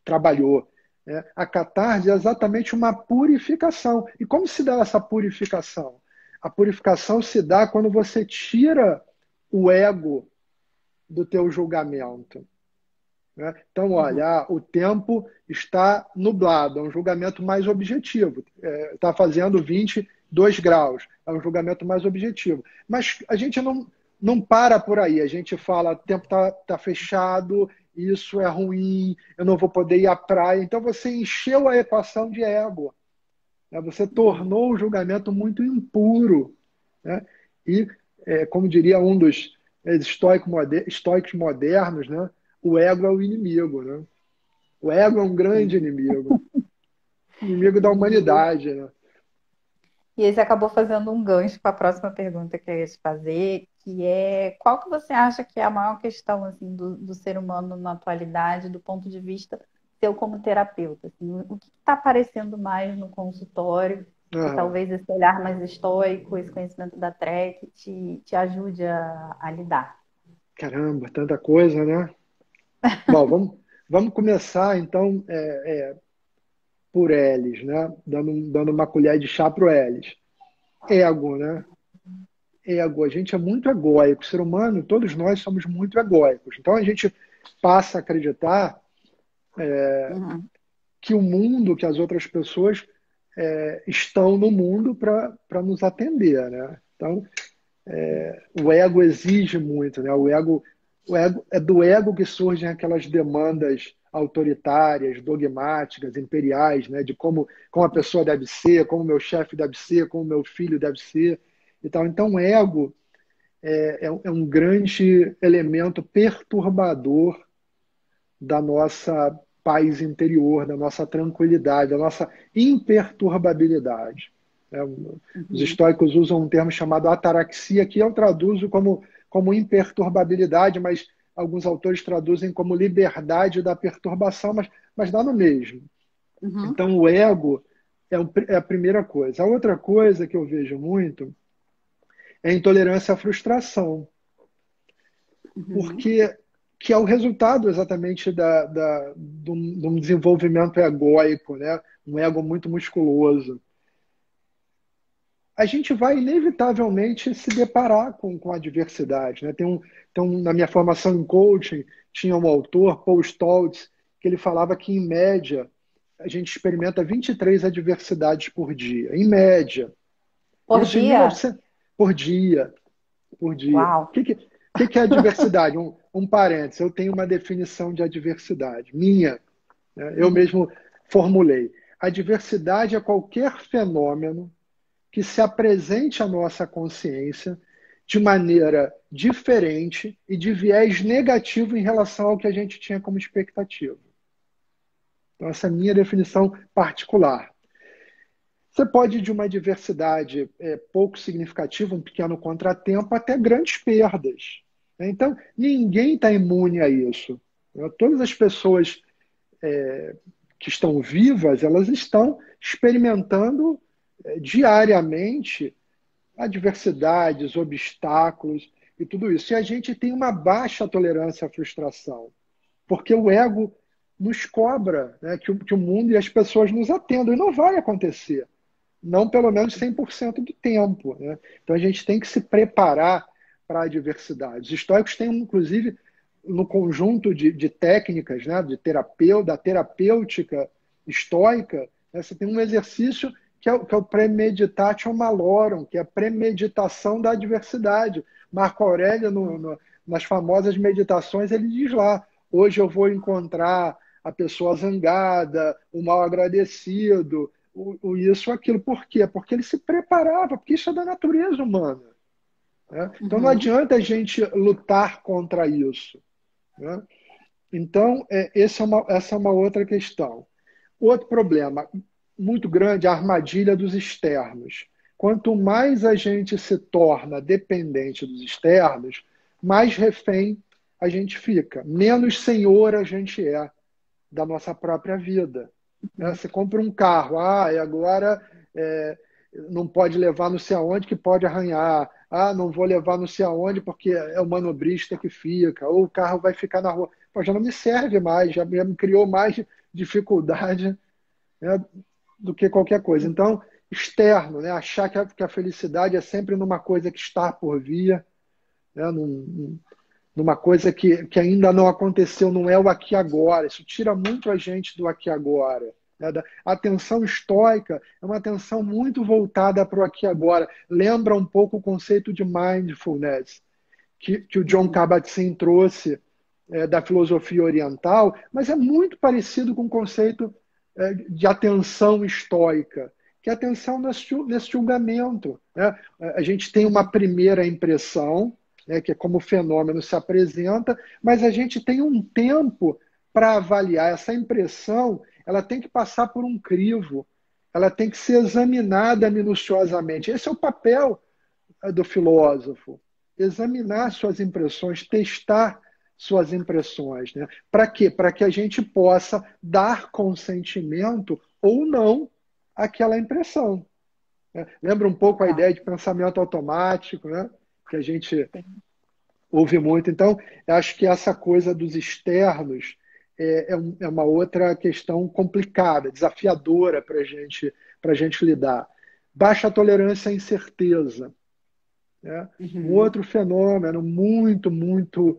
Speaker 2: trabalhou, né? A catarse é exatamente uma purificação. E como se dá essa purificação? A purificação se dá quando você tira o ego do teu julgamento, né? Então,
Speaker 1: Uhum.
Speaker 2: olha, o tempo está nublado, é um julgamento mais objetivo. Está fazendo 22 graus, é um julgamento mais objetivo. Mas a gente não para por aí, a gente fala, o tempo está fechado, isso é ruim, eu não vou poder ir à praia. Então você encheu a equação de ego, né? Você
Speaker 1: Uhum.
Speaker 2: tornou o julgamento muito impuro, né? E, como diria um dos estoicos modernos, né? O ego é o inimigo, né? O ego é um grande
Speaker 1: Sim.
Speaker 2: inimigo, inimigo da
Speaker 1: E,
Speaker 2: humanidade, né?
Speaker 1: e aí você acabou fazendo um gancho para a próxima pergunta que eu ia te fazer, que é qual que você acha que é a maior questão assim, do ser humano na atualidade, do ponto de vista seu como terapeuta? Assim, o que está aparecendo mais no consultório que
Speaker 2: Ah,
Speaker 1: talvez esse olhar mais estoico, esse conhecimento da TREC te ajude a lidar?
Speaker 2: caramba, tanta coisa, né? Bom, vamos começar então por Elis, né? Dando uma colher de chá para o Elis. Ego, né? Ego. A gente é muito egóico. O ser humano, todos nós somos muito egóicos. Então a gente passa a acreditar
Speaker 1: Uhum.
Speaker 2: que o mundo, que as outras pessoas estão no mundo para nos atender, né? Então, o ego exige muito, né? O ego é do ego que surgem aquelas demandas autoritárias, dogmáticas, imperiais, né? De como a pessoa deve ser, como o meu chefe deve ser, como o meu filho deve ser e tal. Então, o ego é um grande elemento perturbador da nossa paz interior, da nossa tranquilidade, da nossa imperturbabilidade. Os
Speaker 1: Uhum.
Speaker 2: estoicos usam um termo chamado ataraxia, que eu traduzo como imperturbabilidade, mas alguns autores traduzem como liberdade da perturbação, mas dá no mesmo.
Speaker 1: Uhum.
Speaker 2: Então, o ego é a primeira coisa. A outra coisa que eu vejo muito é a intolerância à frustração,
Speaker 1: Uhum.
Speaker 2: porque que é o resultado exatamente de um desenvolvimento egóico, né? Um ego muito musculoso. A gente vai inevitavelmente se deparar com a adversidade, né? Na minha formação em coaching, tinha um autor, Paul Stoltz, que ele falava que, em média, a gente experimenta 23 adversidades por dia, em média.
Speaker 1: Por
Speaker 2: Isso em
Speaker 1: dia?
Speaker 2: 1900 por dia, por dia.
Speaker 1: Uau.
Speaker 2: O que é adversidade? Um parênteses, eu tenho uma definição de adversidade, minha, né? Eu
Speaker 1: Uhum.
Speaker 2: mesmo formulei. Adversidade é qualquer fenômeno que se apresente à nossa consciência de maneira diferente e de viés negativo em relação ao que a gente tinha como expectativa. Então, essa é a minha definição particular. Você pode ir de uma diversidade pouco significativa, um pequeno contratempo, até grandes perdas. Então, ninguém está imune a isso. Todas as pessoas que estão vivas, elas estão experimentando diariamente adversidades, obstáculos e tudo isso. E a gente tem uma baixa tolerância à frustração, porque o ego nos cobra, né, que o mundo e as pessoas nos atendam, e não vai acontecer. Não pelo menos 100% do tempo, né? Então a gente tem que se preparar para a adversidade. Os estoicos têm, inclusive, no conjunto de técnicas, né, da terapêutica estoica, né, você tem um exercício que é o premeditatio malorum, que é a premeditação da adversidade. Marco Aurélio, nas famosas meditações, ele diz lá: hoje eu vou encontrar a pessoa zangada, o mal agradecido, o isso, aquilo. Por quê? Porque ele se preparava, porque isso é da natureza humana, né? Então não
Speaker 1: Uhum.
Speaker 2: adianta a gente lutar contra isso, né? Então, essa é uma outra questão. Outro problema muito grande, a armadilha dos externos. Quanto mais a gente se torna dependente dos externos, mais refém a gente fica, menos senhor a gente é da nossa própria vida. Né?
Speaker 1: Uhum.
Speaker 2: Você compra um carro, e agora é, não pode levar não sei aonde que pode arranhar. Não vou levar não sei aonde porque é o manobrista que fica, ou o carro vai ficar na rua. Pô, já não me serve mais, já me criou mais dificuldade, né, do que qualquer coisa. Então, externo, né, achar que a felicidade é sempre numa coisa que está por vir, né, numa coisa que ainda não aconteceu, não é o aqui e agora. Isso tira muito a gente do aqui e agora. Né? A atenção estoica é uma atenção muito voltada para o aqui e agora. Lembra um pouco o conceito de mindfulness que o John
Speaker 1: Uhum.
Speaker 2: Kabat-Zinn trouxe da filosofia oriental, mas é muito parecido com o conceito de atenção estoica, que é atenção nesse julgamento. Né? A gente tem uma
Speaker 1: Uhum.
Speaker 2: primeira impressão, né, que é como o fenômeno se apresenta, mas a gente tem um tempo para avaliar essa impressão, ela tem que passar por um crivo, ela tem que ser examinada minuciosamente. Esse é o papel do filósofo, examinar suas impressões, testar suas impressões. Né? Para quê? Para que a gente possa dar consentimento ou não àquela impressão. Né? Lembra um pouco a
Speaker 1: Tá.
Speaker 2: ideia de pensamento automático, né? Que a gente
Speaker 1: Sim.
Speaker 2: ouve muito. Então, eu acho que essa coisa dos externos é uma outra questão complicada, desafiadora para gente lidar. Baixa tolerância à incerteza. Né? Um
Speaker 1: Uhum.
Speaker 2: outro fenômeno muito, muito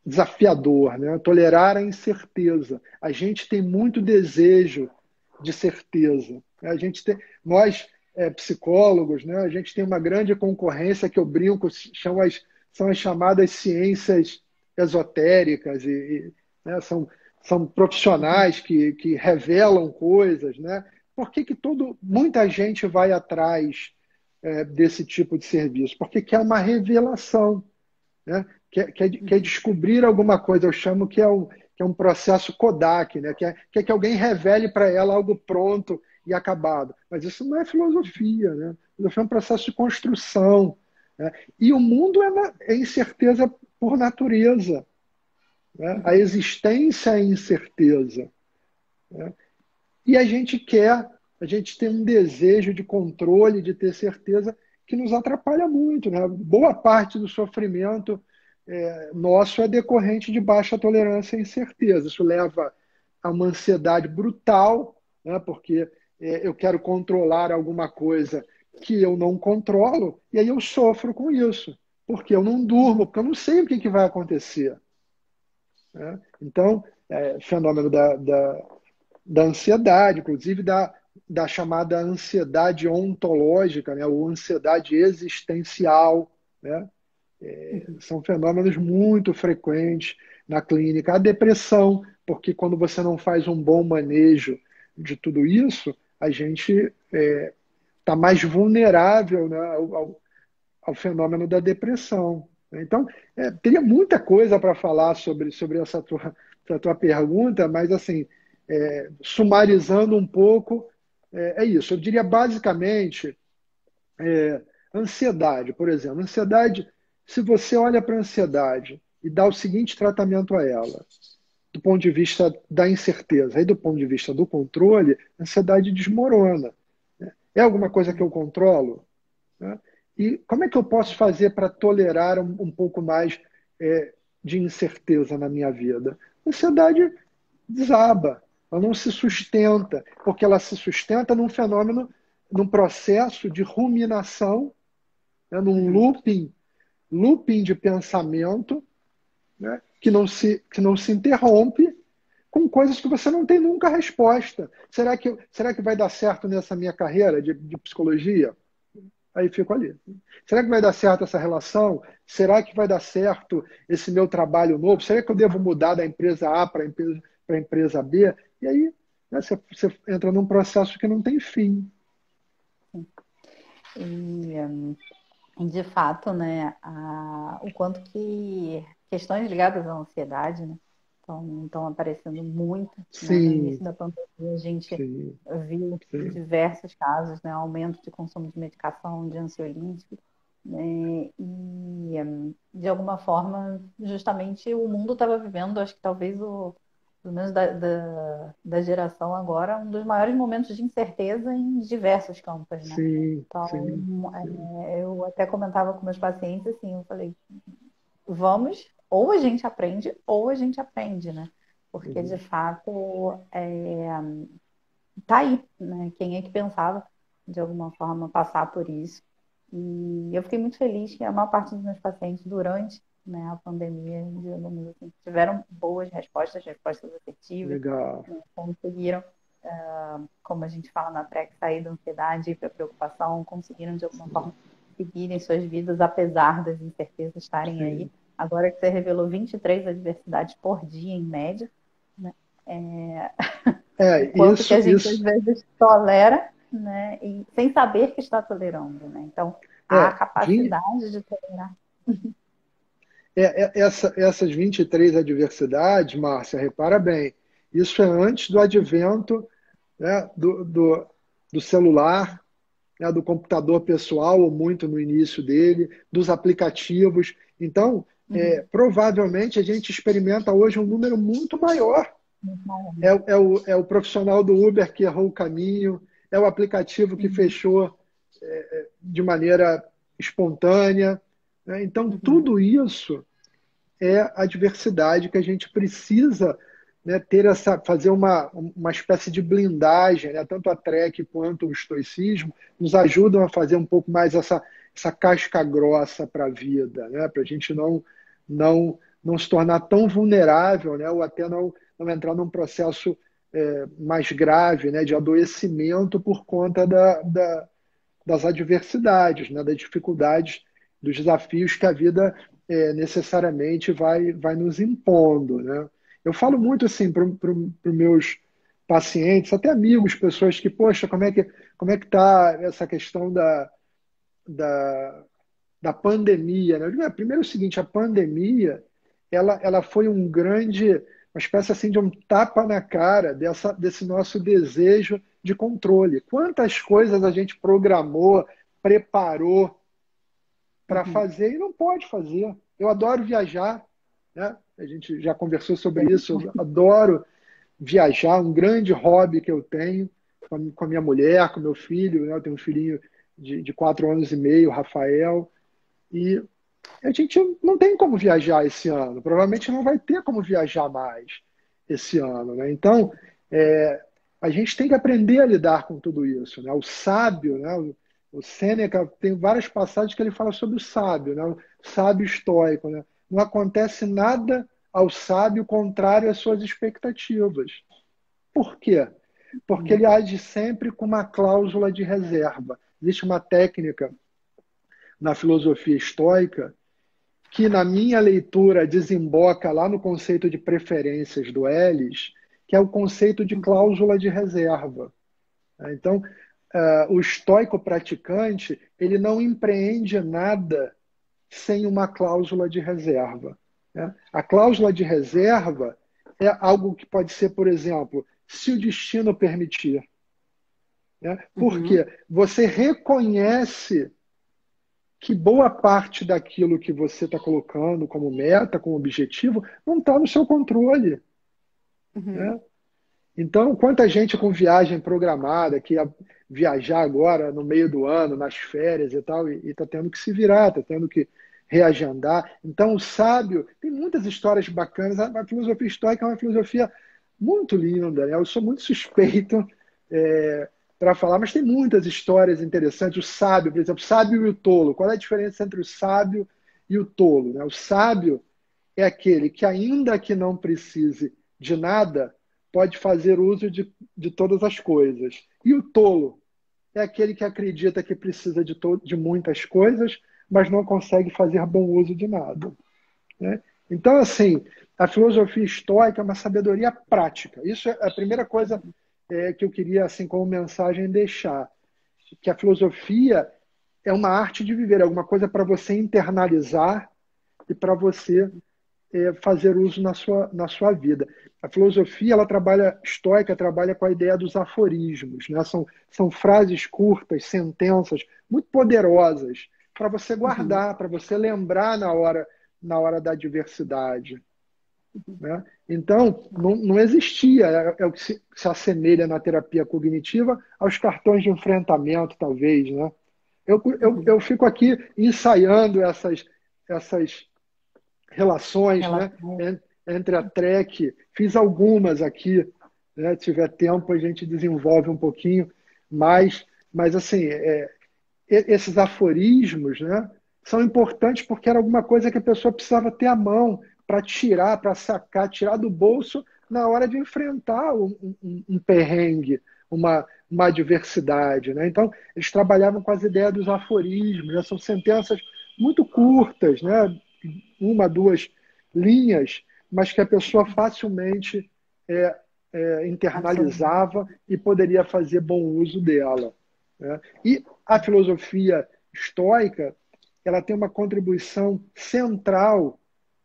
Speaker 2: desafiador, né? Tolerar a incerteza. A gente tem muito desejo de certeza. A gente tem, nós, psicólogos, né? A gente tem uma grande concorrência que eu brinco, são as chamadas ciências esotéricas né? São profissionais que revelam coisas, né? Por que que muita gente vai atrás desse tipo de serviço? Porque quer uma revelação, né? Quer descobrir alguma coisa. Eu chamo que é um processo Kodak, né? Quer que alguém revele para ela algo pronto e acabado. Mas isso não é filosofia, né? Filosofia é um processo de construção, né? E o mundo é incerteza por natureza, né? A existência é incerteza, né? E a gente tem um desejo de controle, de ter certeza, que nos atrapalha muito, né? Boa parte do sofrimento nosso é decorrente de baixa tolerância à incerteza. Isso leva a uma ansiedade brutal, né? Porque eu quero controlar alguma coisa que eu não controlo, e aí eu sofro com isso, porque eu não durmo, porque eu não sei o que vai acontecer, né? Então, fenômeno da ansiedade, inclusive da chamada ansiedade ontológica, né? Ou ansiedade existencial, né? São fenômenos muito frequentes na clínica. A depressão, porque quando você não faz um bom manejo de tudo isso, a gente está mais vulnerável, né, ao fenômeno da depressão. Então, teria muita coisa para falar sobre essa tua pergunta, mas, assim, sumarizando um pouco, é isso. Eu diria, basicamente, ansiedade, por exemplo. Ansiedade, se você olha para a ansiedade e dá o seguinte tratamento a ela, do ponto de vista da incerteza e do ponto de vista do controle, a ansiedade desmorona. É alguma coisa que eu controlo? Né? E como é que eu posso fazer para tolerar um pouco mais de incerteza na minha vida? A ansiedade desaba, ela não se sustenta, porque ela se sustenta num fenômeno, num processo de ruminação, né? Num looping de pensamento, né? Que não se interrompe com coisas que você não tem nunca resposta. Será que vai dar certo nessa minha carreira de psicologia? Aí fico ali. Será que vai dar certo essa relação? Será que vai dar certo esse meu trabalho novo? Será que eu devo mudar da empresa A para a empresa B? E aí, né, você entra num processo que não tem fim.
Speaker 1: De fato, né, o quanto que questões ligadas à ansiedade, né, estão aparecendo muito, né, no
Speaker 2: Sim,
Speaker 1: início da pandemia a gente
Speaker 2: sim,
Speaker 1: viu
Speaker 2: sim,
Speaker 1: diversos casos, né, aumento de consumo de medicação, de ansiolítico, né, e de alguma forma, justamente o mundo estava vivendo, acho que talvez pelo menos da geração agora, um dos maiores momentos de incerteza em diversos campos, né?
Speaker 2: sim,
Speaker 1: Então,
Speaker 2: sim, sim.
Speaker 1: eu até comentava com meus pacientes assim, eu falei, vamos, ou a gente aprende, ou a gente aprende, né? Porque de
Speaker 2: Uhum.
Speaker 1: fato tá aí, né? Quem é que pensava de alguma forma passar por isso? E eu fiquei muito feliz que a maior parte dos meus pacientes durante, né, a pandemia, digamos assim, tiveram boas respostas, respostas assertivas,
Speaker 2: Legal.
Speaker 1: né, conseguiram, como a gente fala na PrEC, sair da ansiedade e para preocupação, conseguiram de alguma forma seguirem suas vidas apesar das incertezas estarem aí.
Speaker 2: Sim.
Speaker 1: Agora que você revelou 23 adversidades por dia em média, né? O quanto que a gente às
Speaker 2: Isso,
Speaker 1: vezes tolera, né? E sem saber que está tolerando, né? Então, a
Speaker 2: é, vim-
Speaker 1: capacidade de tolerar.
Speaker 2: essas 23 adversidades, Márcia, repara bem, isso é antes do advento, né, do celular, né, do computador pessoal, ou muito no início dele, dos aplicativos. Então,
Speaker 1: Uhum.
Speaker 2: provavelmente a gente experimenta hoje um número muito maior.
Speaker 1: Muito maior.
Speaker 2: É o profissional do Uber que errou o caminho, é o aplicativo que
Speaker 1: Uhum.
Speaker 2: fechou de maneira espontânea, né? Então,
Speaker 1: Uhum.
Speaker 2: tudo isso é a diversidade que a gente precisa, né, fazer uma espécie de blindagem, né? Tanto a TREC quanto o estoicismo nos ajudam a fazer um pouco mais essa casca grossa para a vida, né? Para a gente não não se tornar tão vulnerável, né? Ou até não entrar num processo mais grave, né? De adoecimento por conta das adversidades, né? Das dificuldades, dos desafios que a vida necessariamente vai nos impondo, né? Eu falo muito assim para os meus pacientes, até amigos, pessoas que, poxa, como é que está essa questão da, da pandemia, né? Eu digo, primeiro é o seguinte, a pandemia, ela foi uma espécie assim de um tapa na cara desse nosso desejo de controle. Quantas coisas a gente programou, preparou para
Speaker 1: Uhum.
Speaker 2: fazer e não pode fazer. Eu adoro viajar, né? A gente já conversou sobre isso, eu adoro viajar, um grande hobby que eu tenho com a minha mulher, com meu filho, né? Eu tenho um filhinho de 4 anos e meio, Rafael, e a gente não tem como viajar esse ano, provavelmente não vai ter como viajar mais esse ano, né? Então, é, a gente tem que aprender a lidar com tudo isso, né? O sábio, né? O Sêneca tem várias passagens que ele fala sobre o sábio, né? O sábio estoico, né? Não acontece nada ao sábio contrário às suas expectativas. Por quê? Porque
Speaker 1: Uhum.
Speaker 2: ele age sempre com uma cláusula de reserva. Existe uma técnica na filosofia estoica que, na minha leitura, desemboca lá no conceito de preferências do Elis, que é o conceito de
Speaker 1: Uhum.
Speaker 2: cláusula de reserva. Então, o estoico praticante, ele não empreende nada sem uma cláusula de reserva, né? A cláusula de reserva é algo que pode ser, por exemplo, se o destino permitir, né? Porque
Speaker 1: Uhum.
Speaker 2: você reconhece que boa parte daquilo que você está colocando como meta, como objetivo, não está no seu controle,
Speaker 1: Uhum.
Speaker 2: né? Então, quanta gente com viagem programada, que ia viajar agora no meio do ano, nas férias e tal, e está tendo que se virar, está tendo que reagendar. Então, o sábio, tem muitas histórias bacanas. A filosofia estoica é uma filosofia muito linda, né? Eu sou muito suspeito para falar, mas tem muitas histórias interessantes. O sábio, por exemplo, o sábio e o tolo. Qual é a diferença entre o sábio e o tolo, né? O sábio é aquele que, ainda que não precise de nada, pode fazer uso de todas as coisas. E o tolo é aquele que acredita que precisa de muitas coisas, mas não consegue fazer bom uso de nada, né? Então, assim, a filosofia estoica é uma sabedoria prática. Isso é a primeira coisa que eu queria, assim, como mensagem, deixar. Que a filosofia é uma arte de viver, é alguma coisa para você internalizar e para você fazer uso na sua vida. A filosofia, ela trabalha, estoica, trabalha com a ideia dos aforismos, né? São frases curtas, sentenças muito poderosas para você
Speaker 1: Uhum.
Speaker 2: guardar, para você lembrar na hora da adversidade, né? Então, não existia, é o que se assemelha na terapia cognitiva aos cartões de enfrentamento, talvez, né? Eu
Speaker 1: Uhum.
Speaker 2: fico aqui ensaiando essas relações, né,
Speaker 1: Relação.
Speaker 2: entre a Trek. Fiz algumas aqui, né? Se tiver tempo a gente desenvolve um pouquinho mais, mas assim, esses aforismos, né, são importantes porque era alguma coisa que a pessoa precisava ter à mão para tirar, para sacar, tirar do bolso na hora de enfrentar um perrengue, uma adversidade, né? Então, eles trabalhavam com as ideias dos aforismos, né? São sentenças muito curtas, né? Uma, duas linhas, mas que a pessoa facilmente é,
Speaker 1: Absorver.
Speaker 2: internalizava e poderia fazer bom uso dela, né? E a filosofia estoica, ela tem uma contribuição central,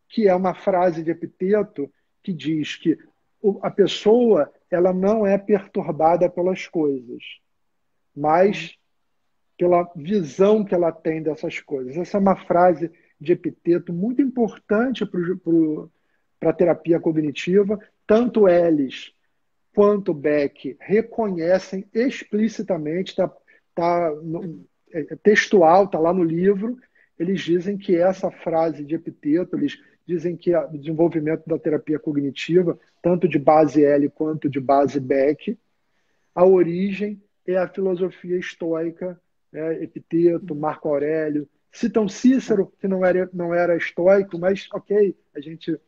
Speaker 2: que é uma frase de Epiteto que diz que a pessoa, ela não é perturbada pelas coisas,
Speaker 1: Uhum.
Speaker 2: mas pela visão que ela tem dessas coisas. Essa é uma frase de Epiteto muito importante para a terapia cognitiva. Tanto Ellis quanto Beck reconhecem explicitamente, textual, está lá no livro, eles dizem que essa frase de Epiteto, eles dizem que o desenvolvimento da terapia cognitiva, tanto de base L quanto de base Beck, a origem é a filosofia estoica, né? Epiteto, Marco Aurélio, Citam Cícero, que não era estoico, mas ok, a gente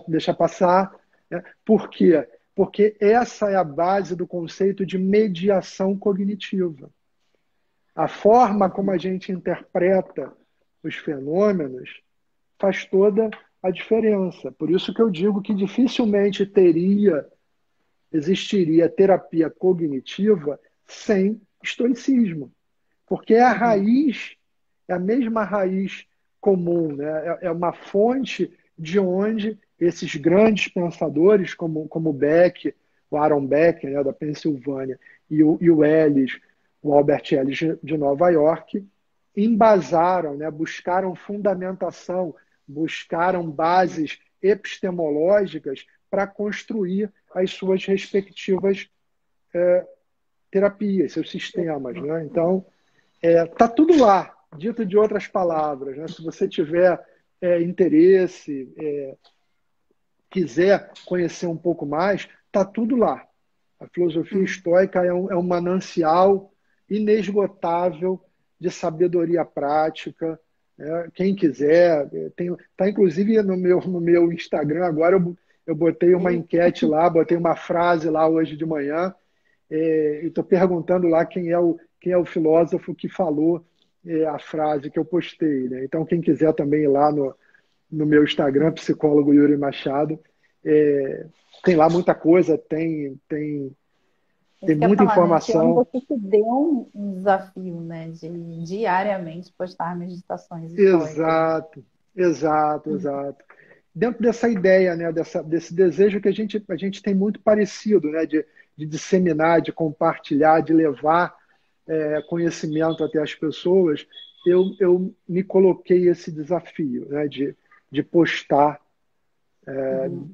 Speaker 2: deixa passar. Né? Por quê? Porque essa é a base do conceito de mediação cognitiva. A forma como a gente interpreta os fenômenos faz toda a diferença. Por isso que eu digo que dificilmente existiria terapia cognitiva sem estoicismo. Porque é a raiz, é a mesma raiz comum, né? É uma fonte de onde esses grandes pensadores, como Beck, o Aaron Beck, né, da Pensilvânia, e o Ellis, o Albert Ellis de Nova York, embasaram, né, buscaram fundamentação, buscaram bases epistemológicas para construir as suas respectivas terapias, seus sistemas. Né? Então, tá tudo lá, dito de outras palavras. Né? Se você tiver interesse, quiser conhecer um pouco mais, tá tudo lá. A filosofia estoica é um manancial inesgotável de sabedoria prática. Né? Quem quiser, tá inclusive no meu Instagram agora eu botei uma enquete lá, botei uma frase lá hoje de manhã, e estou perguntando lá quem é o filósofo que falou a frase que eu postei. Né? Então, quem quiser também ir lá no meu Instagram, psicólogo Yuri Machado, tem lá muita coisa, tem
Speaker 1: Isso que eu ia
Speaker 2: muita
Speaker 1: falar, né? Esse ano
Speaker 2: informação.
Speaker 1: você se deu um desafio, né? De diariamente postar meditações estoicas, né?
Speaker 2: Exato, exato, exato. Dentro dessa ideia, né, desse desejo que a gente tem muito parecido, né, de disseminar, de compartilhar, de levar conhecimento até as pessoas, eu me coloquei esse desafio, né, de postar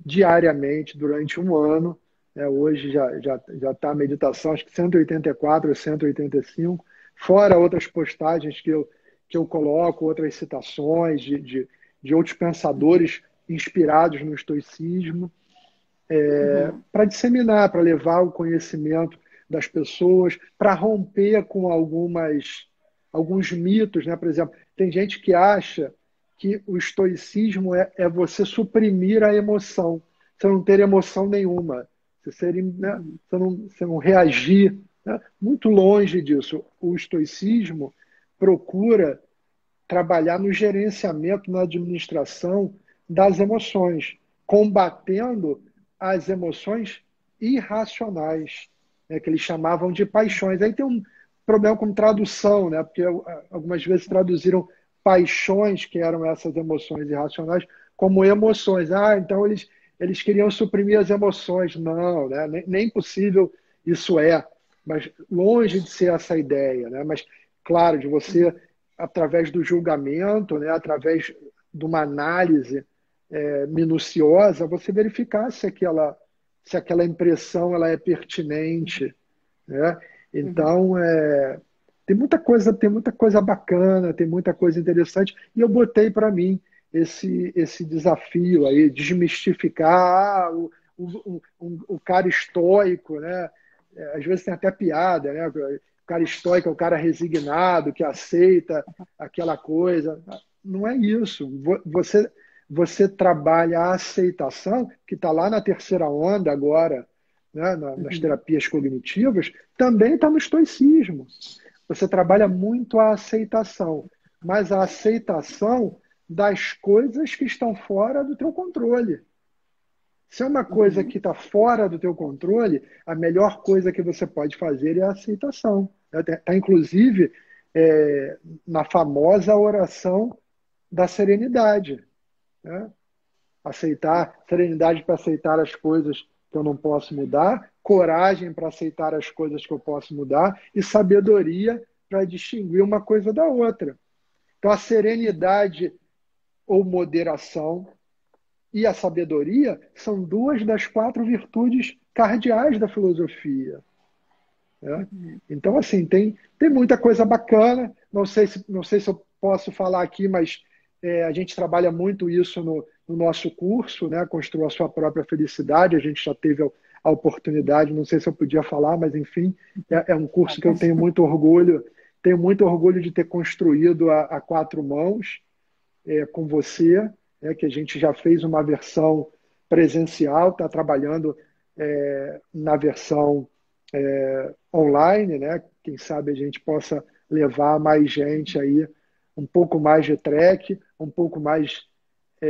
Speaker 2: diariamente durante um ano. Né, hoje já está a meditação, acho que 184 ou 185, fora outras postagens que eu coloco, outras citações de outros pensadores inspirados no estoicismo, para disseminar, para levar o conhecimento das pessoas, para romper com alguns mitos. Né? Por exemplo, tem gente que acha que o estoicismo é você suprimir a emoção, você não ter emoção nenhuma, né? Você não reagir. Né? Muito longe disso. O estoicismo procura trabalhar no gerenciamento, na administração das emoções, combatendo as emoções irracionais, né, que eles chamavam de paixões. Aí tem um problema com tradução, né, porque algumas vezes traduziram paixões, que eram essas emoções irracionais, como emoções. Então eles queriam suprimir as emoções. Não, né, nem possível isso é. Mas longe de ser essa ideia. Né, mas, claro, de você através do julgamento, né, através de uma análise minuciosa, você verificar se aquela impressão ela é pertinente. Né? Então, tem muita coisa bacana, tem muita coisa interessante, e eu botei para mim esse desafio aí, desmistificar o cara estoico, né? Às vezes tem até piada, né? O cara estoico é o cara resignado, que aceita aquela coisa. Não é isso. Você trabalha a aceitação, que está lá na terceira onda agora, né, nas terapias cognitivas, também está no estoicismo. Você trabalha muito a aceitação, mas a aceitação das coisas que estão fora do teu controle. Se é uma coisa que está fora do teu controle, a melhor coisa que você pode fazer é a aceitação. Está, inclusive, na famosa oração da serenidade. Né? Serenidade para aceitar as coisas que eu não posso mudar, coragem para aceitar as coisas que eu posso mudar e sabedoria para distinguir uma coisa da outra. Então, a serenidade ou moderação e a sabedoria são duas das 4 virtudes cardeais da filosofia. Né? Então, assim, tem muita coisa bacana. Não sei se eu posso falar aqui, mas a gente trabalha muito isso no nosso curso, né? Construa a sua própria felicidade. A gente já teve a oportunidade, não sei se eu podia falar, mas enfim, é um curso que eu tenho muito orgulho. tenho muito orgulho de ter construído a quatro mãos com você, que a gente já fez uma versão presencial, está trabalhando na versão online, né? Quem sabe a gente possa levar mais gente aí, um pouco mais de trek, um pouco mais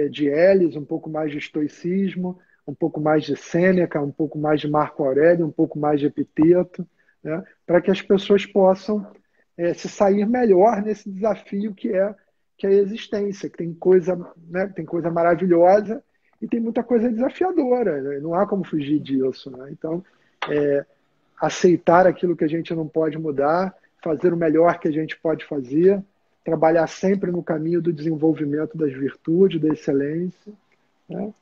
Speaker 2: de Elis, um pouco mais de estoicismo, um pouco mais de Sêneca, um pouco mais de Marco Aurélio, um pouco mais de Epiteto, né? Para que as pessoas possam se sair melhor nesse desafio que é a existência, que tem coisa, né, tem coisa maravilhosa e tem muita coisa desafiadora, né? Não há como fugir disso, né? Então, aceitar aquilo que a gente não pode mudar, fazer o melhor que a gente pode fazer, trabalhar sempre no caminho do desenvolvimento das virtudes, da excelência, né?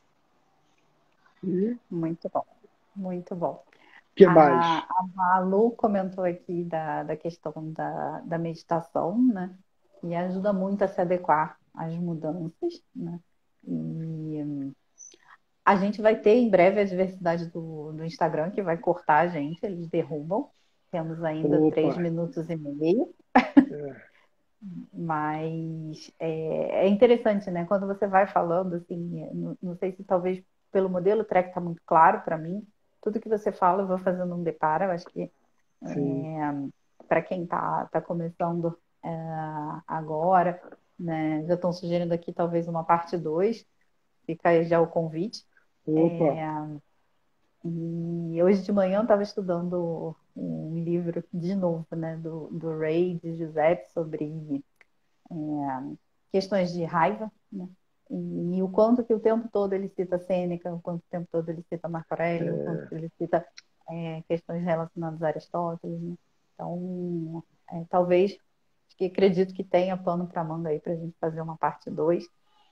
Speaker 2: E
Speaker 1: Muito bom, muito bom.
Speaker 2: que mais?
Speaker 1: A Malu comentou aqui da questão da meditação, né? E ajuda muito a se adequar às mudanças, né? E a gente vai ter em breve a diversidade do Instagram, que vai cortar a gente, eles derrubam. Temos ainda
Speaker 2: Opa,
Speaker 1: 3 minutos e meio,
Speaker 2: é,
Speaker 1: mas é interessante, né? Quando você vai falando, assim, não sei se talvez pelo modelo Trek está muito claro para mim, tudo que você fala eu vou fazendo um deparo, eu acho que
Speaker 2: sim.
Speaker 1: para quem tá começando agora, né? Já estão sugerindo aqui talvez uma parte 2, fica aí já o convite.
Speaker 2: Opa,
Speaker 1: E hoje de manhã eu estava estudando um livro de novo, né, do Ray de Giuseppe sobre questões de raiva, né? E o quanto que o tempo todo ele cita Sêneca, o quanto o tempo todo ele cita Marco Aurélio, o quanto que ele cita questões relacionadas a Aristóteles, né? Então, talvez, acho que acredito que tenha pano para manga aí para a gente fazer uma parte 2,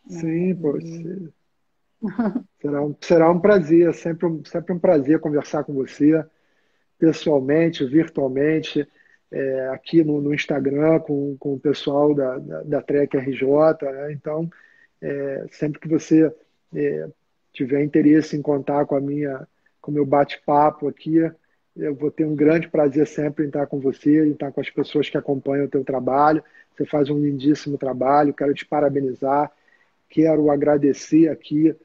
Speaker 1: né?
Speaker 2: sim, pô,
Speaker 1: E
Speaker 2: será um prazer, sempre um prazer conversar com você, pessoalmente, virtualmente, aqui no Instagram, com o pessoal da Trek RJ, né? Então, sempre que você tiver interesse em contar com o meu bate-papo aqui, eu vou ter um grande prazer sempre em estar com você, em estar com as pessoas que acompanham o teu trabalho. Você faz um lindíssimo trabalho, quero te parabenizar, quero agradecer aqui,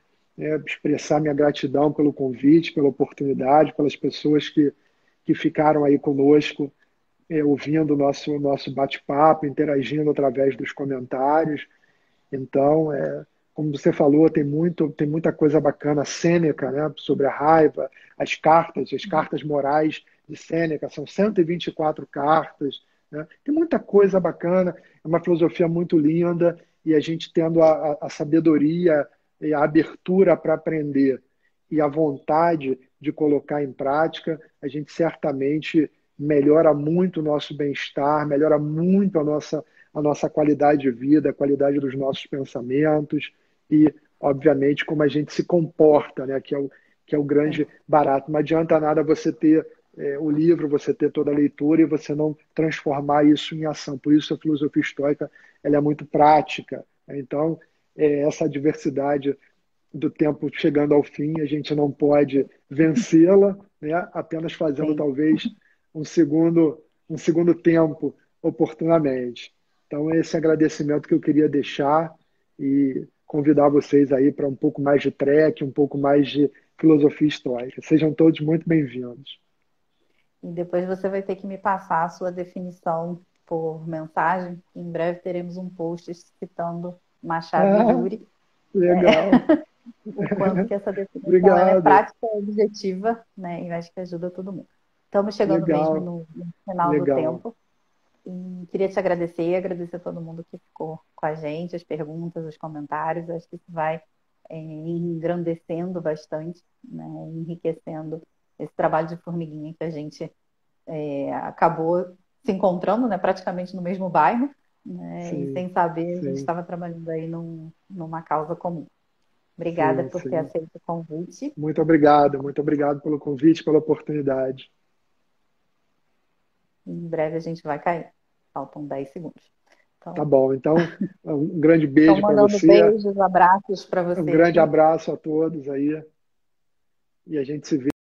Speaker 2: expressar minha gratidão pelo convite, pela oportunidade, pelas pessoas que ficaram aí conosco, ouvindo o nosso bate-papo, interagindo através dos comentários. Então, como você falou, tem muita coisa bacana. Sêneca, né, sobre a raiva, as cartas morais de Sêneca, são 124 cartas, né? Tem muita coisa bacana, é uma filosofia muito linda, e a gente tendo a sabedoria e a abertura para aprender e a vontade de colocar em prática, a gente certamente melhora muito o nosso bem-estar, melhora muito a nossa qualidade de vida, a qualidade dos nossos pensamentos e, obviamente, como a gente se comporta, né? Que é o grande barato. Não adianta nada você ter o livro, você ter toda a leitura e você não transformar isso em ação. Por isso a filosofia estoica ela é muito prática. Então, essa diversidade do tempo chegando ao fim, a gente não pode vencê-la, né? Apenas fazendo
Speaker 1: sim.
Speaker 2: talvez um segundo tempo oportunamente. Então, esse agradecimento que eu queria deixar e convidar vocês aí para um pouco mais de trek, um pouco mais de filosofia estoica. Sejam todos muito bem-vindos.
Speaker 1: E depois você vai ter que me passar a sua definição por mensagem. Em breve teremos um post citando Machado e
Speaker 2: Ah,
Speaker 1: Yuri,
Speaker 2: legal.
Speaker 1: o quanto que essa definição ela é
Speaker 2: Obrigado.
Speaker 1: prática e objetiva, né? E acho que ajuda todo mundo. Estamos chegando mesmo
Speaker 2: Legal.
Speaker 1: no final do
Speaker 2: Legal.
Speaker 1: tempo. E queria te agradecer, agradecer a todo mundo que ficou com a gente, as perguntas, os comentários. Acho que isso vai engrandecendo bastante, né? Enriquecendo esse trabalho de formiguinha que a gente acabou se encontrando, né? Praticamente no mesmo bairro, né? E
Speaker 2: Sim,
Speaker 1: sem saber, a gente
Speaker 2: sim,
Speaker 1: estava trabalhando aí numa causa comum. Obrigada
Speaker 2: sim,
Speaker 1: por ter
Speaker 2: sim.
Speaker 1: aceito o convite.
Speaker 2: Muito obrigado pelo convite, pela oportunidade.
Speaker 1: Em breve a gente vai cair. Faltam 10 segundos.
Speaker 2: Tá
Speaker 1: Então,
Speaker 2: bom. Então, um grande
Speaker 1: estão
Speaker 2: beijo para
Speaker 1: mandando
Speaker 2: você,
Speaker 1: beijos, abraços para
Speaker 2: um
Speaker 1: você
Speaker 2: grande
Speaker 1: aí.
Speaker 2: abraço a todos aí, e a gente se vê.